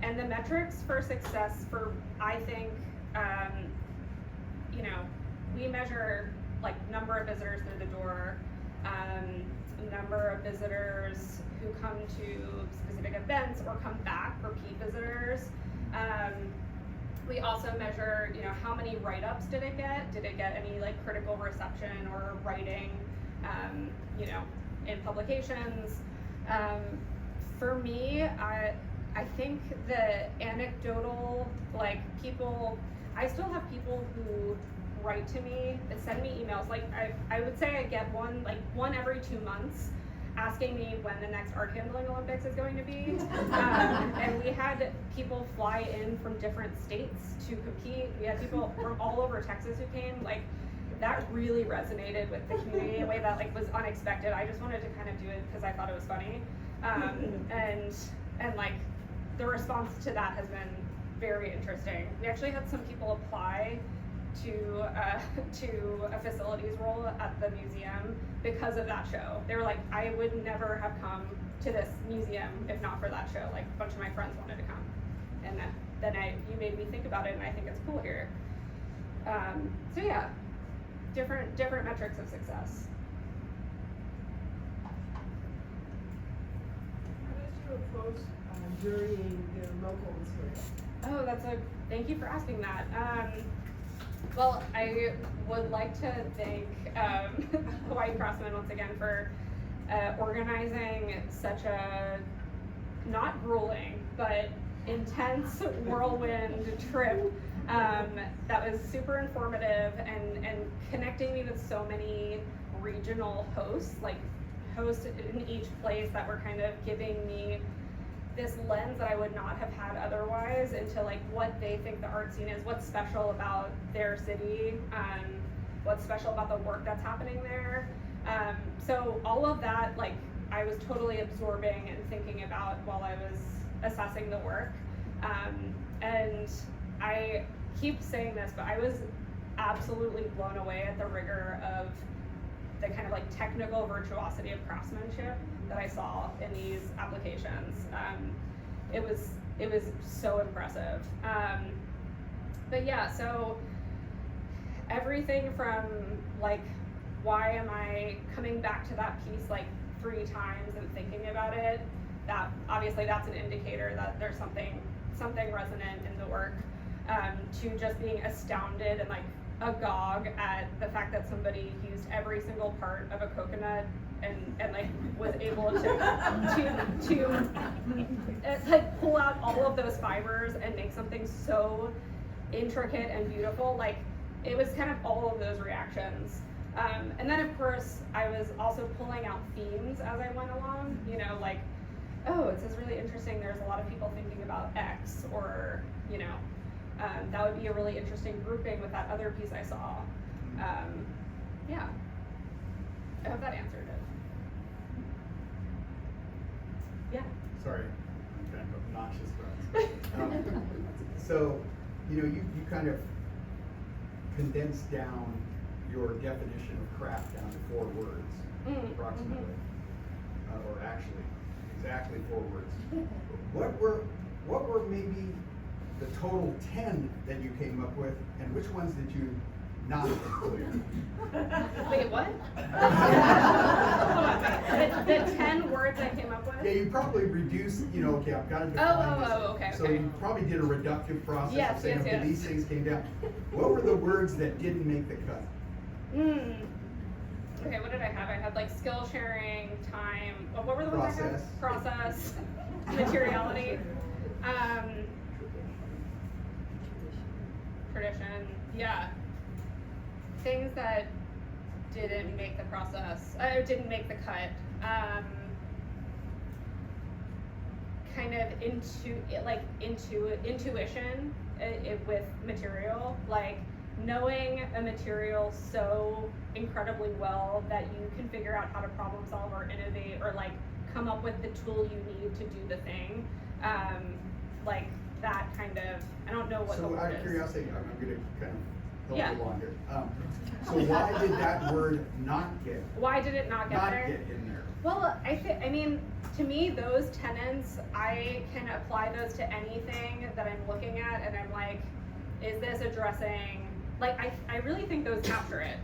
And the metrics for success for, I think, you know, we measure like number of visitors through the door, number of visitors who come to specific events or come back, repeat visitors. We also measure, you know, how many write-ups did it get? Did it get any like critical reception or writing, you know, in publications? For me, I think the anecdotal, like people, I still have people who write to me and send me emails. Like I would say I get one every 2 months asking me when the next art handling Olympics is going to be. And we had people fly in from different states to compete. We had people from all over Texas who came. Like that really resonated with the community in a way that like was unexpected. I just wanted to kind of do it because I thought it was funny. And like the response to that has been very interesting. We actually had some people apply to a facilities role at the museum because of that show. They were like, I would never have come to this museum if not for that show. Like a bunch of my friends wanted to come, and then you made me think about it, and I think it's cool here. So yeah, different metrics of success. How did you approach jurying the local material? Oh, thank you for asking that. Well, I would like to thank Hawaiʻi Craftsmen once again for organizing such a not grueling but intense whirlwind trip that was super informative and connecting me with so many regional hosts, like hosts in each place that were kind of giving me this lens that I would not have had otherwise into like what they think the art scene is, what's special about their city, what's special about the work that's happening there. So all of that, like I was totally absorbing and thinking about while I was assessing the work. And I keep saying this, but I was absolutely blown away at the rigor of the kind of like technical virtuosity of craftsmanship that I saw in these applications. It was so impressive. But yeah, so everything from like, why am I coming back to that piece like 3 times and thinking about it? That obviously that's an indicator that there's something resonant in the work. To just being astounded and like agog at the fact that somebody used every single part of a coconut and like was able to like pull out all of those fibers and make something so intricate and beautiful. Like it was kind of all of those reactions. And then of course I was also pulling out themes as I went along, you know, like, oh, it says really interesting, there's a lot of people thinking about X, or, you know, that would be a really interesting grouping with that other piece I saw. Yeah, I hope that answered it. Yeah. Sorry, I'm kind of obnoxious, but, so, you know, you kind of condensed down your definition of craft down to 4 words, approximately, or actually, exactly 4 words. What were maybe the total 10 that you came up with, and which ones did you not include? Wait, what? Hold on, wait. The 10 words I came up with? Yeah, you probably reduced, you know, okay, I've got to define this. Okay. So you probably did a reductive process Yes, of saying, yes, okay, yes. these things came down. What were the words that didn't make the cut? Okay, what did I have? I had like skill sharing, time. What were the ones I had? Process, materiality, tradition. Yeah, things that didn't make the process. Didn't make the cut. Kind of intuition with material, like knowing a material so incredibly well that you can figure out how to problem solve or innovate or like come up with the tool you need to do the thing. Like that kind of, I don't know what the So word out of is. curiosity, I'm going to kind of don't Yeah. belong here. So why did that word not get Why did it not get there? in there? Well, I mean, to me, those tenets, I can apply those to anything that I'm looking at, and I'm like, is this addressing, like, I really think those capture it,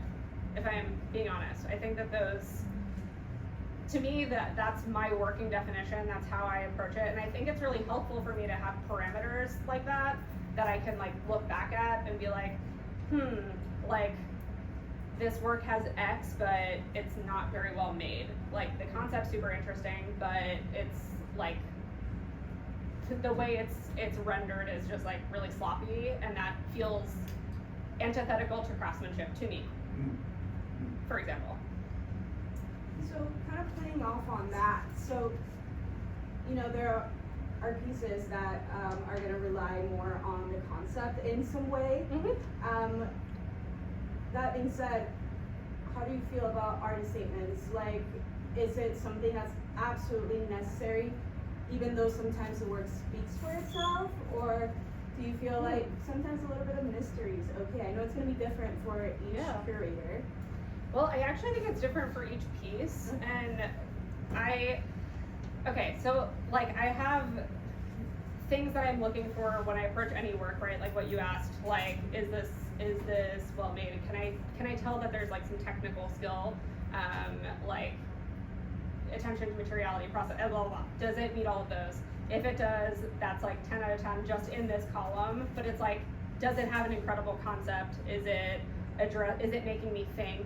if I'm being honest. I think that those, to me, that's my working definition, that's how I approach it, and I think it's really helpful for me to have parameters like that I can, like, look back at and be like, like, this work has X, but it's not very well made. Like, the concept's super interesting, but it's like, the way it's rendered is just like really sloppy, and that feels antithetical to craftsmanship to me, for example. So kind of playing off on that, so, you know, there are pieces that are gonna rely more on the concept in some way. That being said, how do you feel about artist statements? Like, is it something that's absolutely necessary, even though sometimes the work speaks for itself? Or do you feel like sometimes a little bit of mystery is okay? I know it's gonna be different for each curator. Well, I actually think it's different for each piece, and okay, so like I have things that I'm looking for when I approach any work, right? Like what you asked, like, is this well made? Can I tell that there's like some technical skill, like attention to materiality, process, blah, blah, blah. Does it meet all of those? If it does, that's like 10 out of 10 just in this column, but it's like, does it have an incredible concept? Is it making me think?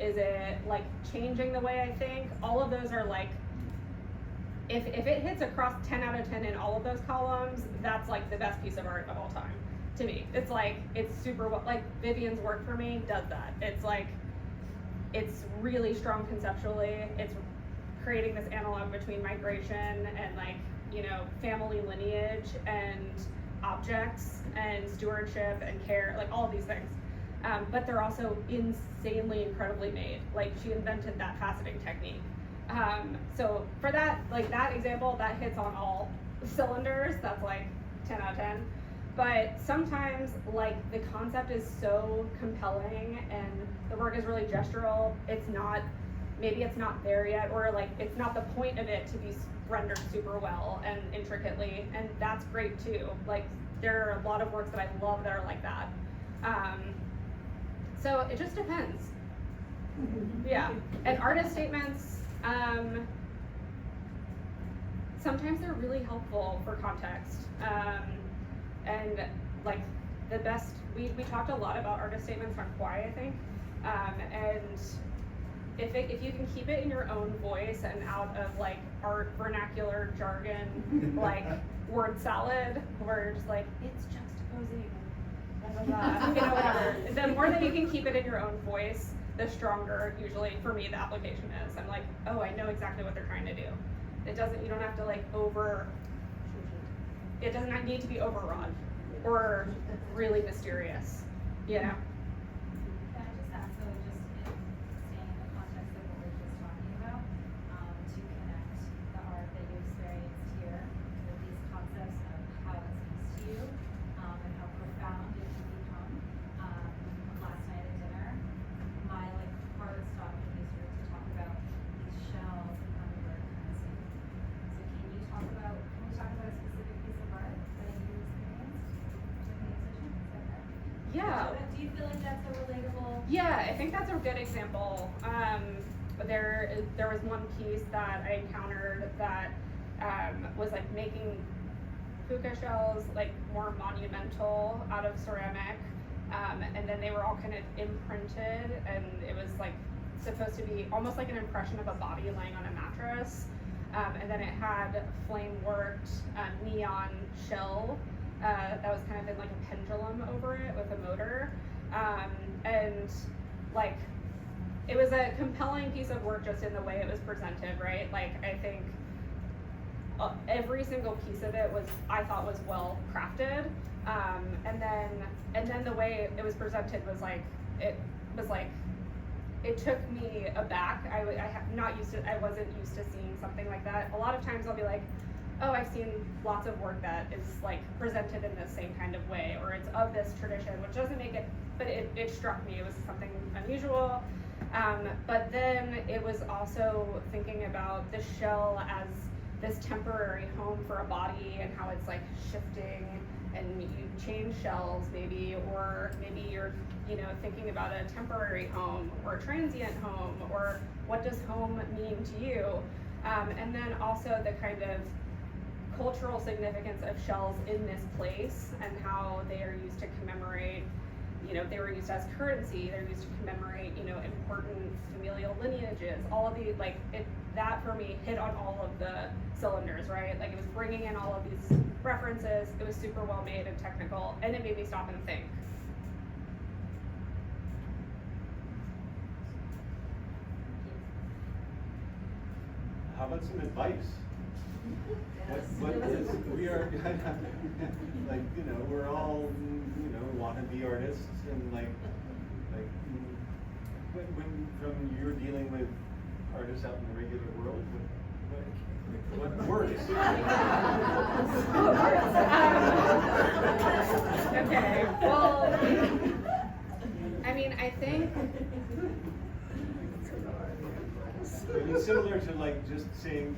Is it like changing the way I think? All of those are like, if it hits across 10 out of 10 in all of those columns, that's like the best piece of art of all time to me. It's like, it's super, like Vivian's work for me does that. It's like, it's really strong conceptually. It's creating this analog between migration and like, you know, family lineage and objects and stewardship and care, like all of these things. But they're also insanely, incredibly made. Like, she invented that faceting technique. So for that, like that example, that hits on all cylinders. That's like 10 out of 10. But sometimes, like, the concept is so compelling and the work is really gestural, maybe it's not there yet, or like, it's not the point of it to be rendered super well and intricately, and that's great too. Like, there are a lot of works that I love that are like that. So it just depends. Yeah, and artist statements, sometimes they're really helpful for context. And like the best, we talked a lot about artist statements on Hawaiʻi, I think. And if you can keep it in your own voice and out of like art vernacular jargon, like word salad, where you're just like, it's juxtaposing, blah, blah, blah, you know, whatever. The more that you can keep it in your own voice, the stronger usually for me the application is. I'm like, oh, I know exactly what they're trying to do. You don't have to like it does not need to be overwrought or really mysterious, you know? Can I just ask, so just staying in the context of what we were just talking about, to connect the art that you experienced here with these concepts of how it speaks to you, and how profound it can become. Last night at dinner, my like heart stopped when you started to talk about these shells and hummingbird kind of thing. So can we talk about a specific piece of art that you experienced during the exhibition? Is that right? Yeah. So do you feel like that's a relatable? Yeah, I think that's a good example. There was one piece that I encountered that was like making puka shells like more monumental out of ceramic, and then they were all kind of imprinted, and it was like supposed to be almost like an impression of a body laying on a mattress, and then it had flame worked neon shell that was kind of in like a pendulum over it with a motor. And like, it was a compelling piece of work just in the way it was presented, right? Like, I think every single piece of it I thought was well crafted. And then the way it was presented was like, it took me aback. I wasn't used to seeing something like that. A lot of times I'll be like, oh, I've seen lots of work that is like presented in this same kind of way, or it's of this tradition, which doesn't make it, but it struck me, it was something unusual. But then it was also thinking about the shell as this temporary home for a body and how it's like shifting, and you change shells maybe, or maybe you're, you know, thinking about a temporary home or a transient home, or what does home mean to you? And then also the kind of cultural significance of shells in this place and how they are used to commemorate, you know, they were used as currency, they're used to commemorate, you know, important familial lineages, all of the, like, that for me hit on all of the cylinders, right? Like, it was bringing in all of these references, it was super well made and technical, and it made me stop and think. How about some advice? What is, we are, like, you know, we're all, you know, want to be artists, and like, when from you're dealing with artists out in the regular world, what works? Okay, well, I mean, I think, I mean, similar to like just saying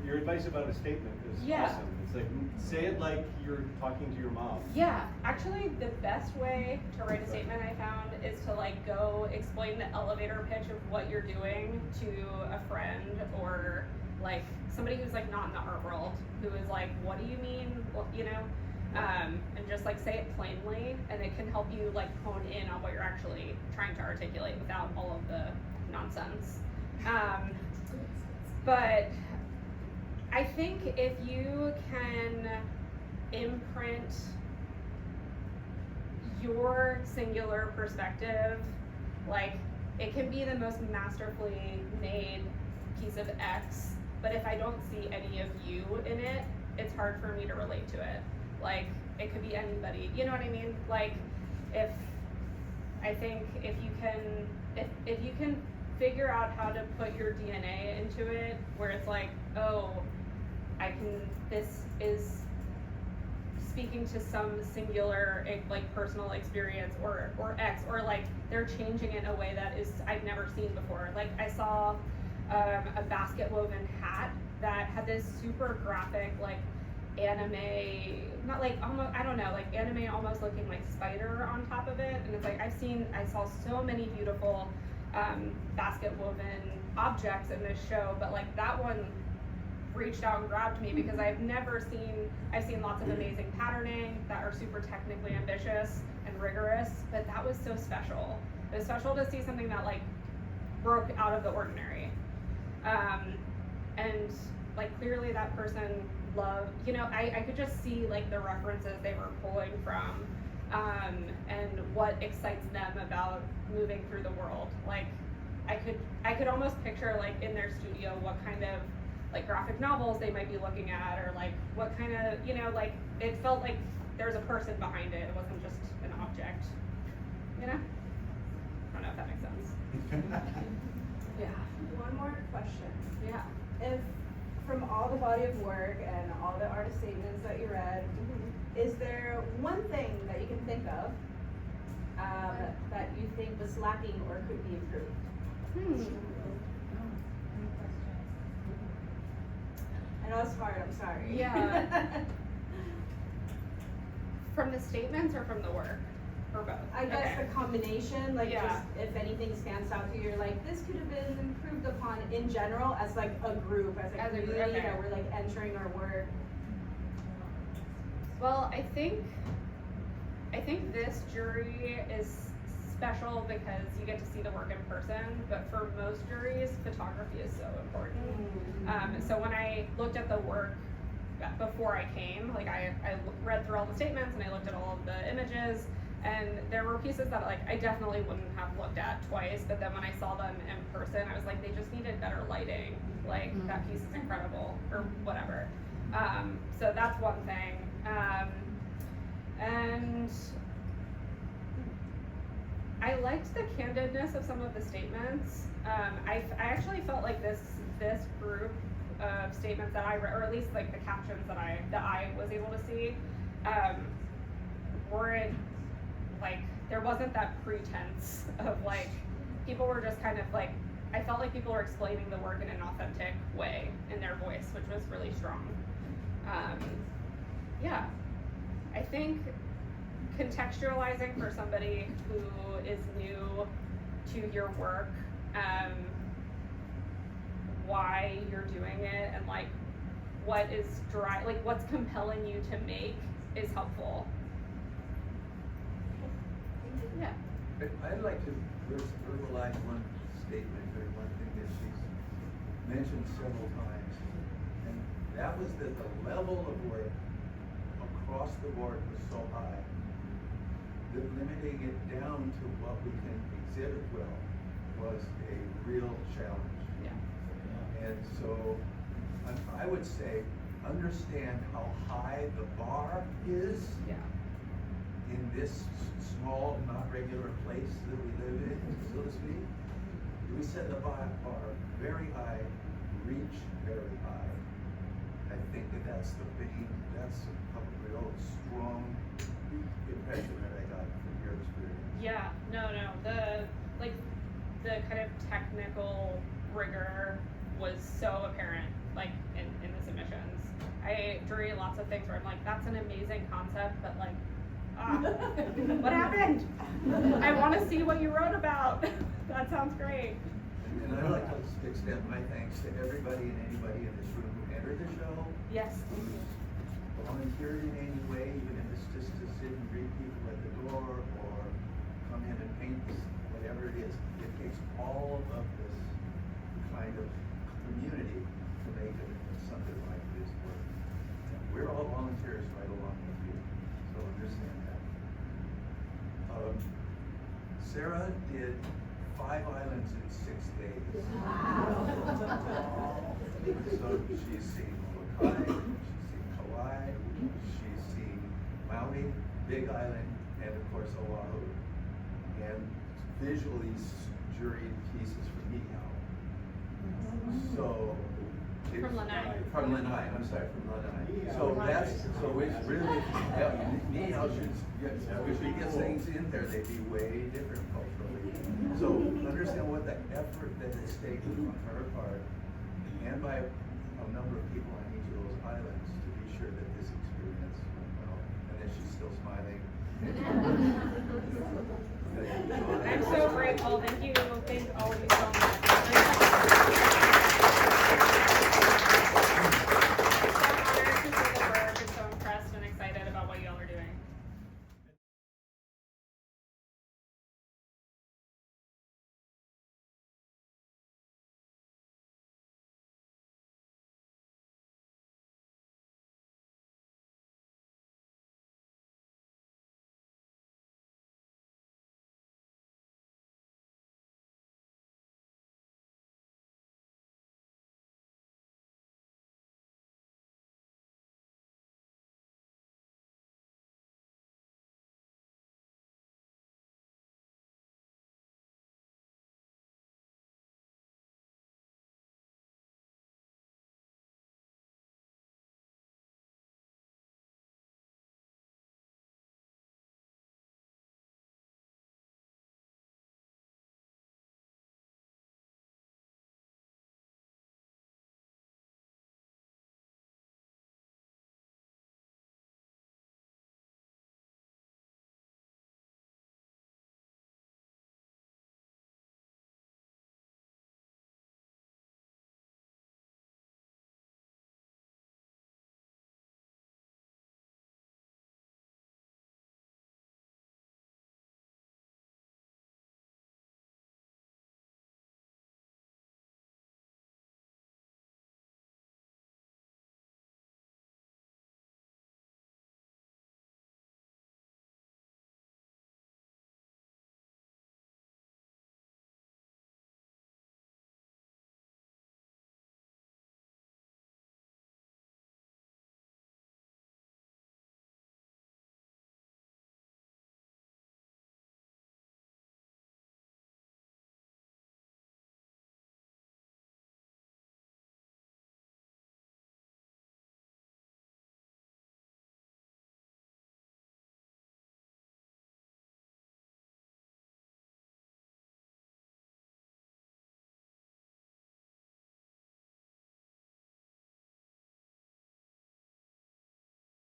your advice about a statement is awesome. It's like, say it like you're talking to your mom. yeah, actually the best way to write a statement I found is to like go explain the elevator pitch of what you're doing to a friend, or like somebody who's like not in the art world, who is like, what do you mean? Well, you know, and just like say it plainly, and it can help you like hone in on what you're actually trying to articulate without all of the nonsense. But I think if you can imprint your singular perspective, like, it can be the most masterfully made piece of X, but if I don't see any of you in it, it's hard for me to relate to it. Like, it could be anybody, you know what I mean? Like, if you can figure out how to put your DNA into it, where it's like, oh, this is speaking to some singular, like, personal experience, or X, or like they're changing it in a way that is I've never seen before. Like, I saw a basket woven hat that had this super graphic, like, anime, not like, almost, I don't know, like anime almost looking like spider on top of it, and it's like I saw so many beautiful basket woven objects in this show, but like that one reached out and grabbed me because I've seen lots of amazing patterning that are super technically ambitious and rigorous, but that was so special. It was special to see something that like broke out of the ordinary. And like clearly that person loved, you know, I could just see like the references they were pulling from, and what excites them about moving through the world. Like I could almost picture like in their studio what kind of like graphic novels they might be looking at, or like what kind of, you know, like it felt like there's a person behind it. It wasn't just an object, you know? I don't know if that makes sense. Yeah. One more question. Yeah. If from all the body of work and all the artist statements that you read, is there one thing that you can think of that you think was lacking or could be improved? I know it's hard, I'm sorry. Yeah. From the statements or from the work? Or both? I guess Okay. the combination, like Yeah. just if anything stands out to you, you're like, this could have been improved upon in general as like a group, as a As a group, community okay. that we're like entering our work. Well, I think this jury is special because you get to see the work in person, but for most juries, photography is so important. So when I looked at the work before I came, like I read through all the statements and I looked at all of the images, and there were pieces that like I definitely wouldn't have looked at twice, but then when I saw them in person, I was like, they just needed better lighting. Like that piece is incredible, or whatever. So that's one thing. And I liked the candidness of some of the statements. I actually felt like this group of statements that I read, or at least like the captions that I was able to see, weren't like, there wasn't that pretense of like, people were just kind of like, I felt like people were explaining the work in an authentic way in their voice, which was really strong. Yeah, I think contextualizing for somebody who is new to your work, why you're doing it and like what is what's compelling you to make is helpful. Yeah. I'd like to verbalize one statement or one thing that she's mentioned several times. And that was that the level of work across the board was so high that limiting it down to what we can exhibit well was a real challenge. Yeah. And so I would say understand how high the bar is. Yeah. In this small, not regular place that we live in, so to speak. We set the bar very high, reach very high. I think that's a real strong impression that I got from your experience. Yeah, no, the kind of technical rigor was so apparent, like in the submissions. I drew lots of things where I'm like, that's an amazing concept, but like, what happened? I want to see what you wrote about. That sounds great. And I'd like to extend my thanks to everybody and anybody in this room who entered the show. Yes. Who's volunteered in any way, even if it's just to sit and greet people at the door or come in and paint, whatever it is. It takes all of this kind of community to make it something like this work. And we're all volunteers right along with you, so understand that. Sarah did 5 islands in 6 days. Wow. So she's seen Hawaii, she's seen Kauai, she's seen Maui, Big Island, and of course Oahu. And visually juried pieces from Niihau. So it's From Lanai. From Lanai, I'm sorry, from Lanai. So it's really, Niihau if we get things in there, they'd be way different culturally. So understand what the effort that is taken on her part and by a number of people on each of those islands to be sure that this